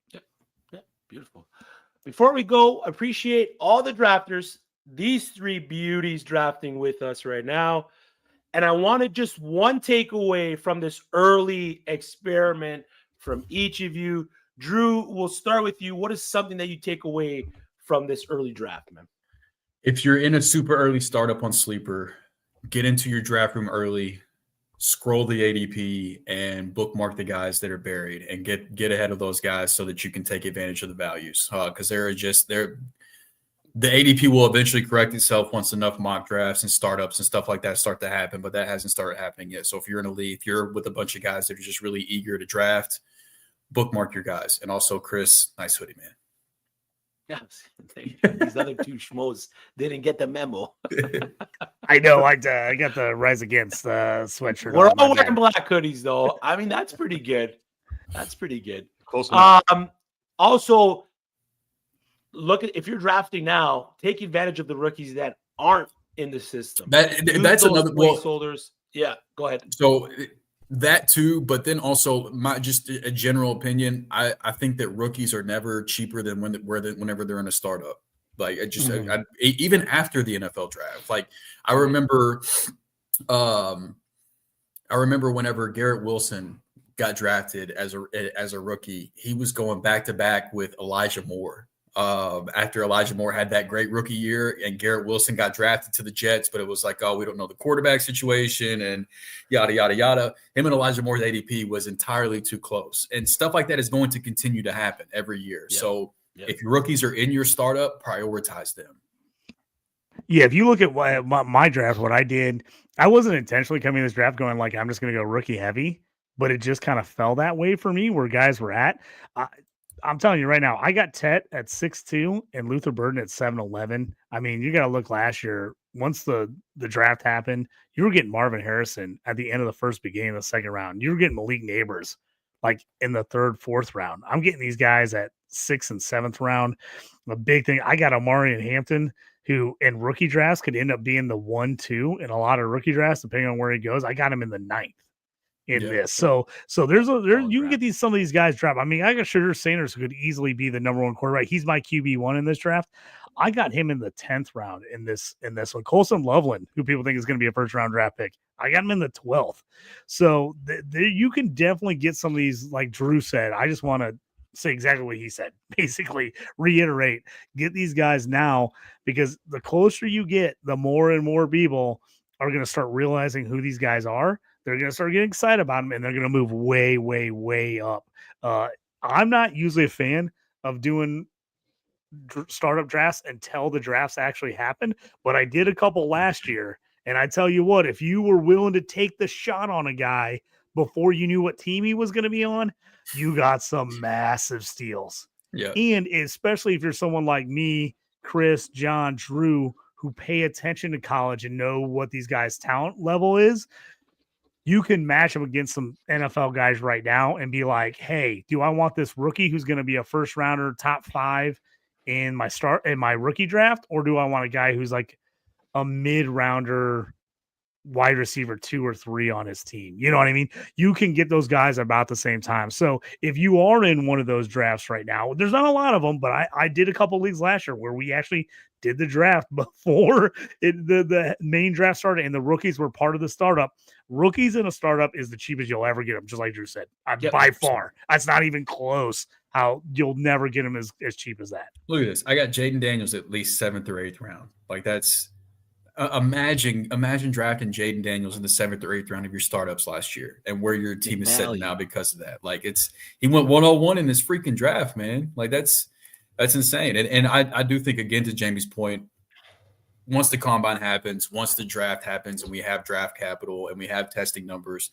Beautiful. Before we go, appreciate all the drafters, these 3 beauties drafting with us right now. And I wanted just one takeaway from this early experiment from each of you. Drew, we'll start with you. What is something that you take away from this early draft, man? If you're in a super early startup on Sleeper, get into your draft room early, scroll the ADP and bookmark the guys that are buried and get ahead of those guys so that you can take advantage of the values. Because the ADP will eventually correct itself once enough mock drafts and startups and stuff like that start to happen, but that hasn't started happening yet. So if you're in a league, if you're with a bunch of guys that are just really eager to draft, bookmark your guys. And also, Chris, nice hoodie, man. Yeah, these other 2 schmoes didn't get the memo. I know. I got the Rise Against sweatshirt. We're all wearing black hoodies, though. I mean, that's pretty good. That's pretty good. Close enough. Also, look at if you're drafting now, take advantage of the rookies that aren't in the system. That's another placeholders. Yeah, go ahead. So that too, but then also just a general opinion. I think that rookies are never cheaper than whenever they're in a startup. Like even after the NFL draft. Like I remember whenever Garrett Wilson got drafted as a rookie, he was going back to back with Elijah Moore. After Elijah Moore had that great rookie year and Garrett Wilson got drafted to the Jets, but it was like, oh, we don't know the quarterback situation and yada, yada, yada. Him and Elijah Moore's ADP was entirely too close. And stuff like that is going to continue to happen every year. Yeah. So if your rookies are in your startup, prioritize them. Yeah, if you look at my draft, what I did, I wasn't intentionally coming to this draft going like, I'm just going to go rookie heavy, but it just kind of fell that way for me where guys were at. I'm telling you right now, I got Tet at 6'2" and Luther Burden at 7'11". I mean, you got to look last year. Once the draft happened, you were getting Marvin Harrison at the end of the first, beginning of the second round. You were getting Malik Neighbors like in the 3rd, 4th round. I'm getting these guys at 6th and 7th round. The big thing, I got Amari and Hampton, who in rookie drafts could end up being the 1-2 in a lot of rookie drafts, depending on where he goes. I got him in the 9th. In this. So there's you can get some of these guys draft. I mean, I got Shedeur Sanders who could easily be the number 1 quarterback. He's my QB1 in this draft. I got him in the 10th round in this one. Colson Loveland, who people think is going to be a 1st-round draft pick, I got him in the 12th. So you can definitely get some of these, like Drew said. I just want to say exactly what he said. Basically, reiterate, get these guys now, because the closer you get, the more and more people are going to start realizing who these guys are. They're going to start getting excited about them, and they're going to move way, way, way up. I'm not usually a fan of doing startup drafts until the drafts actually happen, but I did a couple last year, and I tell you what, if you were willing to take the shot on a guy before you knew what team he was going to be on, you got some massive steals. Yeah. And especially if you're someone like me, Chris, John, Drew, who pay attention to college and know what these guys' talent level is, you can match them against some NFL guys right now and be like, hey, do I want this rookie who's going to be a first rounder, top 5 in my rookie draft? Or do I want a guy who's like a mid-rounder wide receiver 2 or 3 on his team? You know what I mean? You can get those guys about the same time. So if you are in one of those drafts right now, there's not a lot of them, but I did a couple leagues last year where we actually did the draft before the main draft started and the rookies were part of the startup. Rookies in a startup is the cheapest you'll ever get them, just like Drew said. By far. That's not even close. How you'll never get them as cheap as that. Look at this. I got Jaden Daniels at least 7th or 8th round. Like that's imagine drafting Jaden Daniels in the 7th or 8th round of your startups last year and where your team is sitting now because of that. Like he went 101 in this freaking draft, man. Like that's insane. And I do think, again, to Jamie's point, once the combine happens, once the draft happens and we have draft capital and we have testing numbers,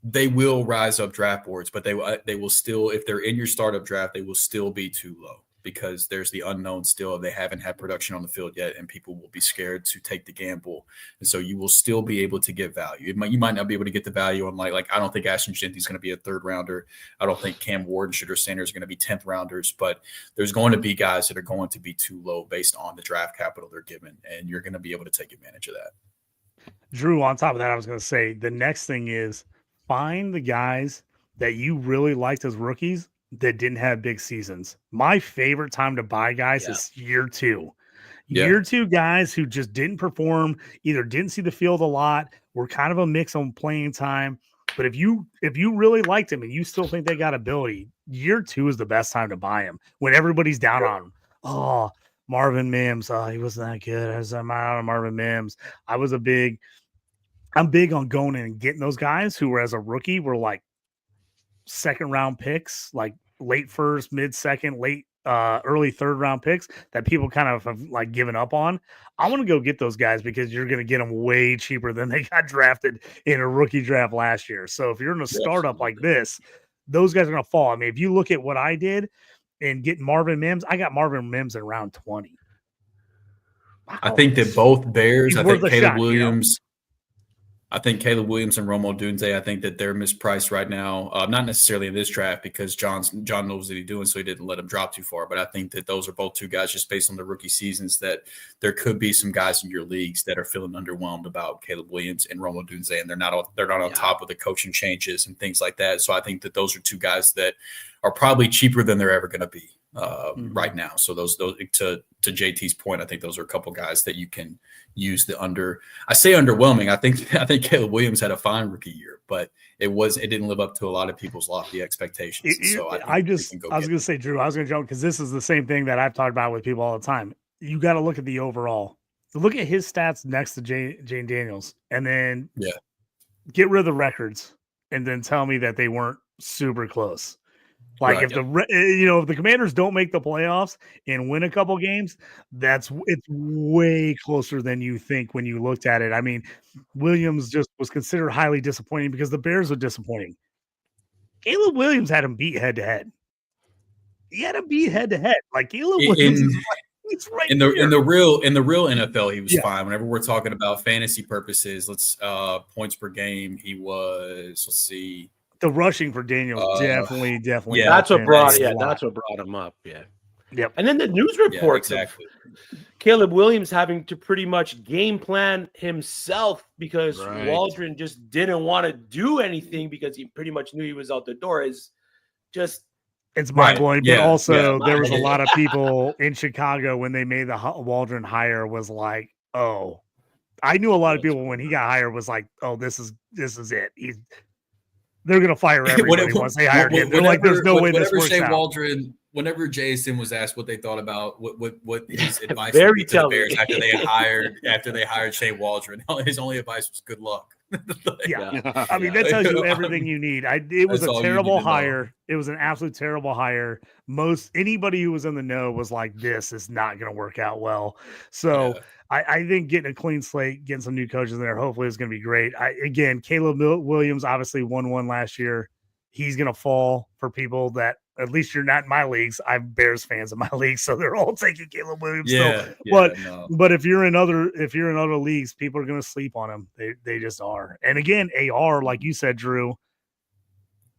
they will rise up draft boards, but they will still, if they're in your startup draft, they will still be too low because there's the unknown still. They haven't had production on the field yet, and people will be scared to take the gamble. And so you will still be able to get value. You might not be able to get the value on like I don't think Ashton Genty is going to be a 3rd rounder. I don't think Cam Ward and Shedeur Sanders are going to be 10th rounders, but there's going to be guys that are going to be too low based on the draft capital they're given, and you're going to be able to take advantage of that. Drew, on top of that, I was going to say the next thing is find the guys that you really liked as rookies that didn't have big seasons. My favorite time to buy guys is year 2. Year 2 guys who just didn't perform, either didn't see the field a lot, were kind of a mix on playing time. But if you really liked them and you still think they got ability, year 2 is the best time to buy them when everybody's down on them. Oh, Marvin Mims. Oh, he wasn't that good. I'm out on Marvin Mims. I'm big on going in and getting those guys who were, as a rookie, were like 2nd round picks, like late 1st, mid 2nd, late early 3rd round picks that people kind of have like given up on. I want to go get those guys because you're going to get them way cheaper than they got drafted in a rookie draft last year. So if you're in a startup like this, those guys are going to fall. I mean, if you look at what I did and get Marvin Mims, I got Marvin Mims in round 20. Wow. I think that both Bears, I think Caleb Williams, I think Caleb Williams and Rome Odunze, I think that they're mispriced right now. Not necessarily in this draft because John knows what he's doing, so he didn't let him drop too far. But I think that those are both 2 guys just based on the rookie seasons that there could be some guys in your leagues that are feeling underwhelmed about Caleb Williams and Rome Odunze, and they're not on top of the coaching changes and things like that. So I think that those are 2 guys that are probably cheaper than they're ever going to be right now. So those to JT's point, I think those are a couple guys that you can use I say underwhelming. I think Caleb Williams had a fine rookie year, but it didn't live up to a lot of people's lofty expectations. I was going to say, Drew, I was going to joke because this is the same thing that I've talked about with people all the time. You got to look at the overall. Look at his stats next to Jane Daniels, and then get rid of the records, and then tell me that they weren't super close. Like if the Commanders don't make the playoffs and win a couple games, it's way closer than you think when you looked at it. I mean, Williams just was considered highly disappointing because the Bears are disappointing. Caleb Williams had him beat head to head. He had him beat head to head. Like Caleb Williams is it's right in the real NFL, he was fine. Whenever we're talking about fantasy purposes, points per game, he was, let's see. The rushing for Daniel definitely. Yeah, that's what brought him up. Yeah. Yep. And then the news reports of Caleb Williams having to pretty much game plan himself because Waldron just didn't want to do anything because he pretty much knew he was out the door. It's mind blowing. But also there was a lot of people in Chicago when they made the Waldron hire was like, oh, I knew a lot of people when he got hired was like, oh, this is it. They're going to fire everybody once they hired him. They're like, there's no way this works out. Whenever Jason was asked what they thought about what his advice to the Bears after they hired Shane Waldron, his only advice was good luck. I mean, that tells you everything you need. It was a terrible hire. It was an absolute terrible hire. Anybody who was in the know was like, this is not going to work out well. So I think getting a clean slate, getting some new coaches in there, hopefully is going to be great. Caleb Williams obviously won one last year. He's going to fall for people that at least you're not in my leagues. I have Bears fans in my league, so they're all taking Caleb Williams. Yeah, still. But if you're in other leagues, people are going to sleep on him. They just are. And again, AR, like you said, Drew,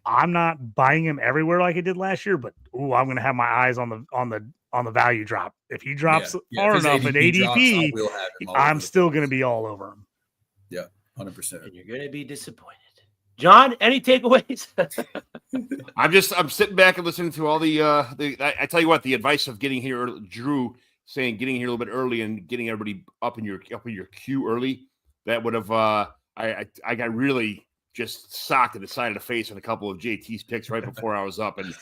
I'm not buying him everywhere like I did last year, but I'm going to have my eyes on the value drop. If he drops far enough in ADP, I'm still going to be all over him. Yeah, 100%. And you're going to be disappointed. John, any takeaways? I'm sitting back and listening to all I tell you what, the advice of getting here, Drew saying getting here a little bit early and getting everybody up in your queue early, that would have I got really just socked in the side of the face with a couple of JT's picks right before I was up. And,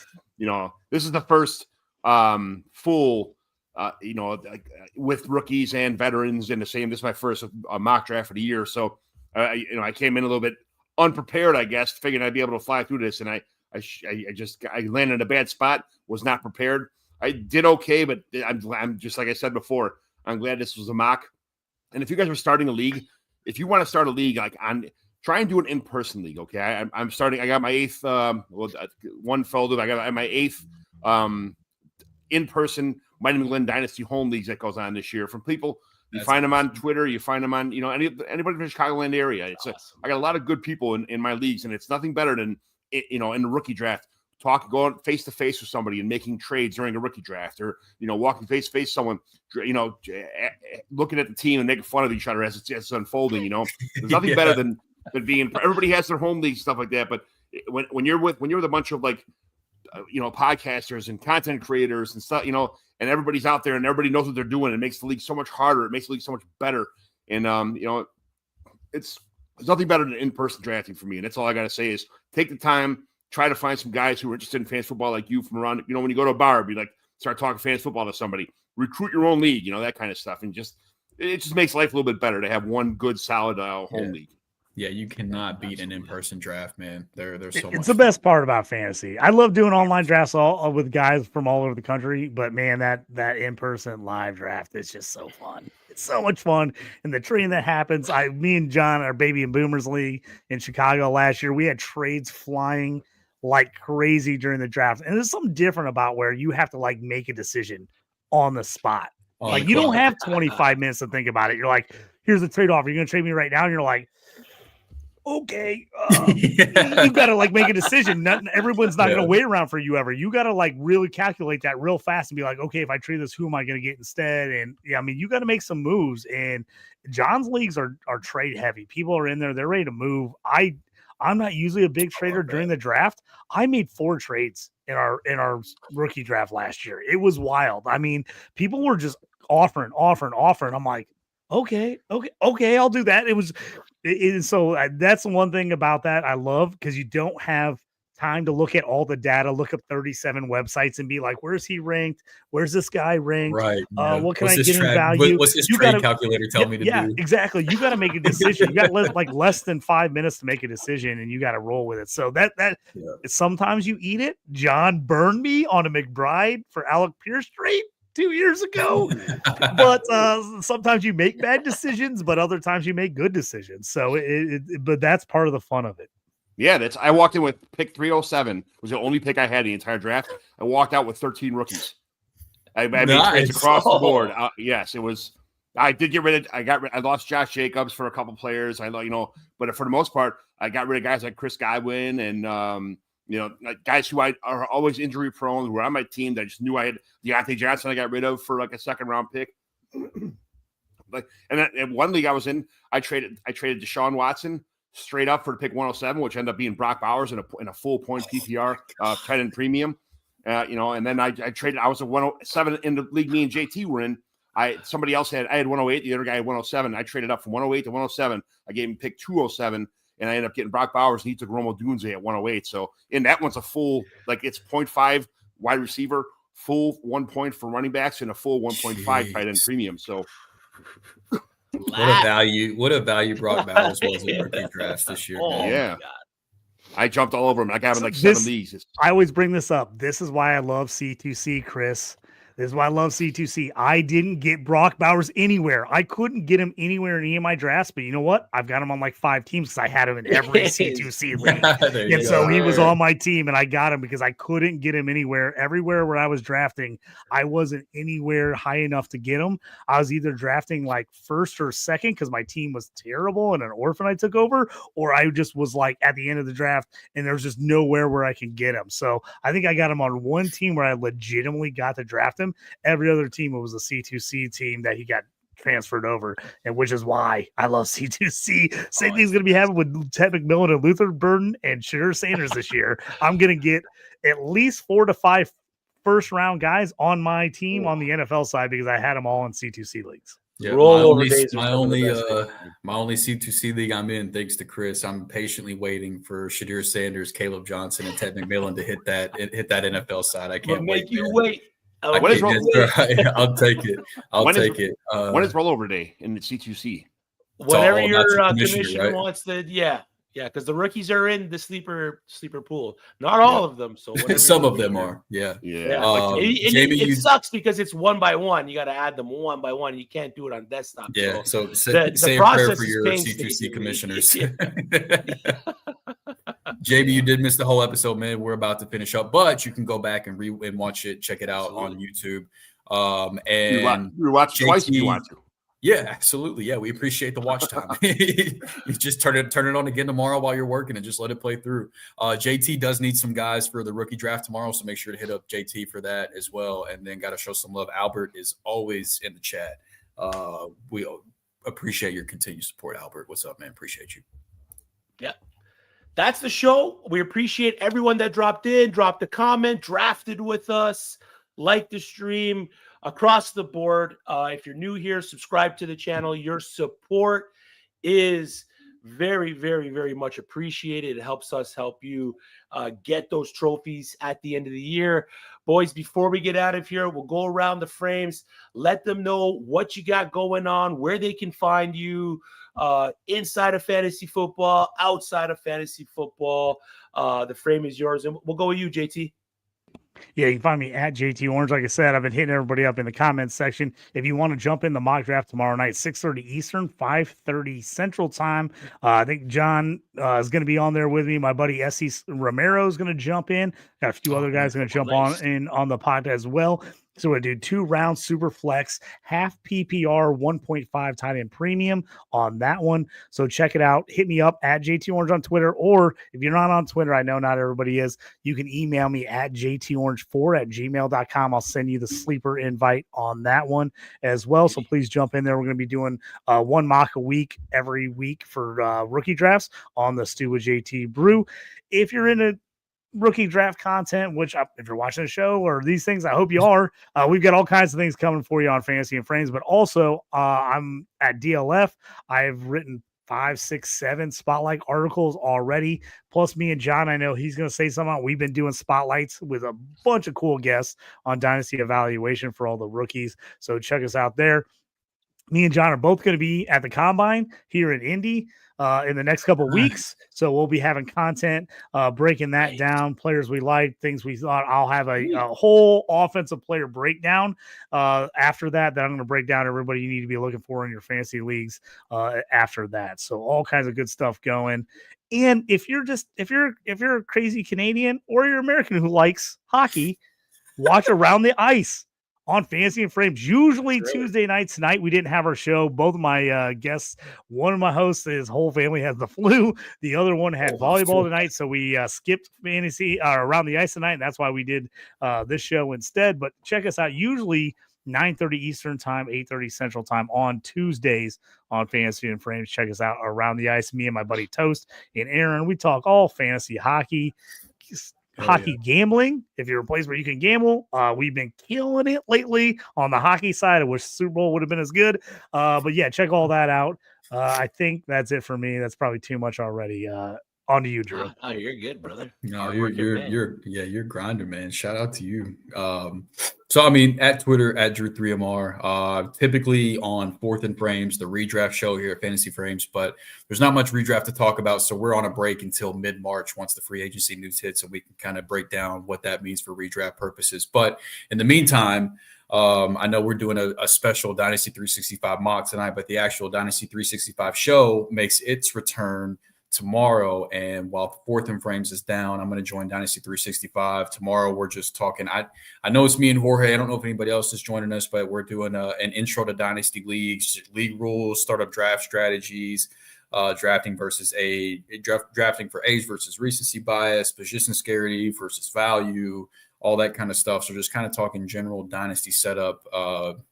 this is the first full, with rookies and veterans in the same. This is my first mock draft of the year. So, I came in a little bit unprepared, I guess, figuring I'd be able to fly through this. And I landed in a bad spot, was not prepared. I did okay, but I'm just, like I said before, I'm glad this was a mock. And if you guys are starting a league, if you want to start a league, try and do an in-person league, okay? I'm starting. I got my 8th. One folded. I got my 8th in-person Mighty Glen Dynasty home leagues that goes on this year from people. You find them on Twitter. You find them on anybody from the Chicagoland area. It's awesome. I got a lot of good people in my leagues, and it's nothing better than in the rookie draft. Going face to face with somebody and making trades during a rookie draft, or walking face to face someone, looking at the team and making fun of each other as it's unfolding. There's nothing better than being. Everybody has their home league stuff like that, but when you're with a bunch of podcasters and content creators and stuff, and everybody's out there and everybody knows what they're doing, it makes the league so much harder. It makes the league so much better, and there's nothing better than in-person drafting for me. And that's all I got to say is take the time. Try to find some guys who are interested in fantasy football like you from around, when you go to a bar, be like, start talking fantasy football to somebody, recruit your own league, that kind of stuff. And it just makes life a little bit better to have one good, solid home league. Yeah, you cannot beat an in-person draft, man. There's so much. It's the best part about fantasy. I love doing online drafts with guys from all over the country, but man, that in-person live draft is just so fun. It's so much fun. And the trading that happens, me and John, our Baby and Boomers League in Chicago last year, we had trades flying like crazy during the draft. And there's something different about where you have to make a decision on the spot. You don't have 25 minutes to think about it. You're like, here's the trade-off. Are you going to trade me right now? And you're like, okay, you got to make a decision. Everyone's not going to wait around for you ever. You got to really calculate that real fast and be like, okay, if I trade this, who am I going to get instead? And you got to make some moves. And John's leagues are trade heavy. People are in there. They're ready to move. I'm not usually a big trader during the draft. I made 4 trades in our rookie draft last year. It was wild. People were just offering. I'm like, okay, I'll do that. So that's the one thing about that I love, because you don't have time to look at all the data, look up 37 websites and be like, where's he ranked? Where's this guy ranked? Right. What can I get in value? What's his trade calculator tell me to do? Yeah, exactly. You got to make a decision. You got less than 5 minutes to make a decision, and you got to roll with it. So sometimes you eat it. John burned me on a McBride for Alec Pierce trade 2 years ago, but sometimes you make bad decisions, but other times you make good decisions. So but that's part of the fun of it. Yeah, I walked in with pick 307. Was the only pick I had the entire draft. I walked out with 13 rookies. I made trades across the board. Yes, it was. I did get rid of. I lost Josh Jacobs for a couple players. But for the most part, I got rid of guys like Chris Godwin and guys who are always injury prone, who were on my team that I just knew I had. Deontay Johnson I got rid of for a second round pick. And one league I was in, I traded Deshaun Watson straight up for the pick 107, which ended up being Brock Bowers in a full point PPR tight end premium. And then I traded. I was a 107 in the league me and JT were in. I had 108. The other guy had 107. I traded up from 108 to 107. I gave him pick 207, and I ended up getting Brock Bowers, and he took Romo Dunze at 108. So, and that one's a full, it's 0.5 wide receiver, full 1 point for running backs, and a full 1.5 tight end premium. So, what a value Brock Bowers was in rookie drafts this year. Oh, yeah. I jumped all over him. I got him in 7 leagues. I always bring this up. This is why I love C2C, Chris. This is why I love C2C. I didn't get Brock Bowers anywhere. I couldn't get him anywhere in any of my drafts, but you know what? I've got him on like 5 teams because I had him in every C2C league. And so he was on my team, and I got him because I couldn't get him anywhere. Everywhere where I was drafting, I wasn't anywhere high enough to get him. I was either drafting like first or second because my team was terrible and an orphan I took over, or I just was like at the end of the draft and there's just nowhere where I can get him. So I think I got him on one team where I legitimately got to draft him. Every other team, it was a C2C team that he got transferred over, and which is why I love C2C. Same thing's going to be happening with Ted McMillan and Luther Burden and Shadur Sanders this year. I'm going to get at least 4 to 5 first-round guys on my team on the NFL side because I had them all in C2C leagues. Yeah, my only C2C league I'm in, thanks to Chris. I'm patiently waiting for Shadur Sanders, Caleb Johnson, and Ted McMillan to hit that NFL side. I can't wait. Wait. I'll take it. Take it. When is rollover day in the C2C? Whatever your commissioner wants to, yeah, because the rookies are in the sleeper pool. Not all of them. So some of them are. Yeah. It sucks because it's 1 by 1. You got to add them 1 by 1. You can't do it on desktop. Yeah. So the process for your C2C commissioners. JB, you did miss the whole episode, man. We're about to finish up, but you can go back and watch it. Check it out on YouTube. And you watch twice if you want to. Yeah, absolutely. Yeah, we appreciate the watch time. You just turn it on again tomorrow while you're working and just let it play through. JT does need some guys for the rookie draft tomorrow, so make sure to hit up JT for that as well. And then got to show some love. Albert is always in the chat. We appreciate your continued support, Albert. What's up, man? Appreciate you. Yeah. That's the show. We appreciate everyone that dropped in, dropped a comment, drafted with us, liked the stream across the board. If you're new here, subscribe to the channel. Your support is very, very, very much appreciated. It helps us help you get those trophies at the end of the year. Boys, before we get out of here, we'll go around the frames. Let them know what you got going on, where they can find you, inside of fantasy football, outside of fantasy football. The frame is yours. And we'll go with you, JT. Yeah, you can find me at JT Orange. Like I said, I've been hitting everybody up in the comments section. If you want to jump in the mock draft tomorrow night, 6:30 Eastern, 5:30 Central Time. I think John is going to be on there with me. My buddy S.C. Romero is going to jump in. Got a few other guys going to jump on the pod as well. So we're going to do 2-round super flex, half PPR, 1.5 tight end premium on that one. So check it out. Hit me up at JT Orange on Twitter, or if you're not on Twitter, I know not everybody is, you can email me at jtorange4@gmail.com. I'll send you the sleeper invite on that one as well. So please jump in there. We're going to be doing 1 mock a week every week for rookie drafts on the Stew with JT brew. If you're in a rookie draft content, which if you're watching the show or these things, I hope you are. We've got all kinds of things coming for you on Fantasy and Frames, but also I'm at DLF. I've written 5, 6, 7 spotlight articles already. Plus me and John, I know he's going to say something. We've been doing spotlights with a bunch of cool guests on Dynasty evaluation for all the rookies. So check us out there. Me and John are both going to be at the Combine here in Indy in the next couple of weeks. So we'll be having content, breaking that down, players we like, things we thought. I'll have a whole offensive player breakdown after that I'm going to break down everybody you need to be looking for in your fantasy leagues after that. So all kinds of good stuff going. And if you're a crazy Canadian or you're American who likes hockey, watch Around the Ice on Fantasy and Frames, usually Tuesday nights. Tonight we didn't have our show. Both of my guests, one of my hosts, his whole family has the flu. The other one had volleyball tonight, so we skipped Fantasy Around the Ice tonight, and that's why we did this show instead. But check us out. Usually 9:30 Eastern time, 8:30 Central time on Tuesdays on Fantasy and Frames. Check us out Around the Ice. Me and my buddy Toast and Aaron, we talk all fantasy hockey. Gambling. If you're a place where you can gamble, we've been killing it lately on the hockey side. I wish Super Bowl would have been as good. But yeah, check all that out. I think that's it for me. That's probably too much already. On to you, Drew. Oh, you're good, brother. No, you're grinder, man. Shout out to you. So I mean, at Twitter at Drew3MR, typically on 4th and Frames, the redraft show here at Fantasy Frames, but there's not much redraft to talk about, so we're on a break until mid-March once the free agency news hits, and we can kind of break down what that means for redraft purposes. But in the meantime, I know we're doing a special Dynasty 365 mock tonight, but the actual Dynasty 365 show makes its return tomorrow. And while Fourth and Frames is down, I'm going to join Dynasty 365 tomorrow. We're just talking. I know it's me and Jorge. I don't know if anybody else is joining us, but we're doing an intro to Dynasty leagues, league rules, startup draft strategies, drafting for age versus recency bias, position scarcity versus value, all that kind of stuff. So just kind of talking general Dynasty setup,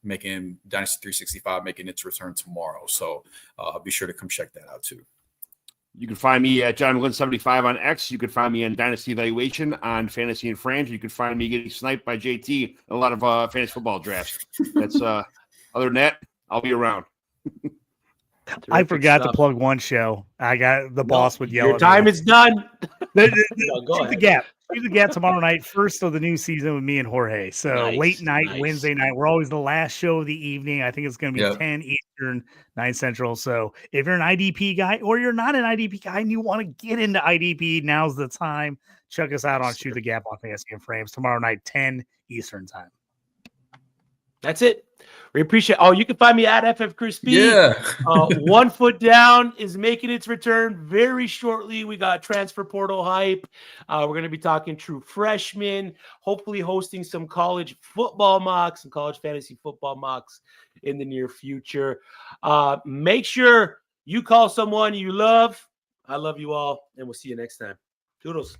making Dynasty 365 making its return tomorrow. So be sure to come check that out too. You can find me at JohnGlenn75 on X. You can find me on Dynasty Evaluation on Fantasy and Friends. You can find me getting sniped by JT in a lot of fantasy football drafts. That's other than that, I'll be around. I forgot to plug one show. I got the boss would yell. Your time is done. Shoot the gap. Shoot the gap tomorrow night, first of the new season with me and Jorge. So late night, Wednesday night. We're always the last show of the evening. I think it's going to be 10 Eastern, 9 Central. So if you're an IDP guy or you're not an IDP guy and you want to get into IDP, now's the time. Check us out on Shoot the Gap on Fantasy and Frames tomorrow night, 10 Eastern time. That's it. We appreciate. Oh, you can find me at FF Crispy. Yeah. 1 Foot Down is making its return very shortly. We got transfer portal hype. We're going to be talking true freshmen, hopefully hosting some college football mocks and college fantasy football mocks in the near future. Make sure you call someone you love. I love you all, and we'll see you next time. Toodles.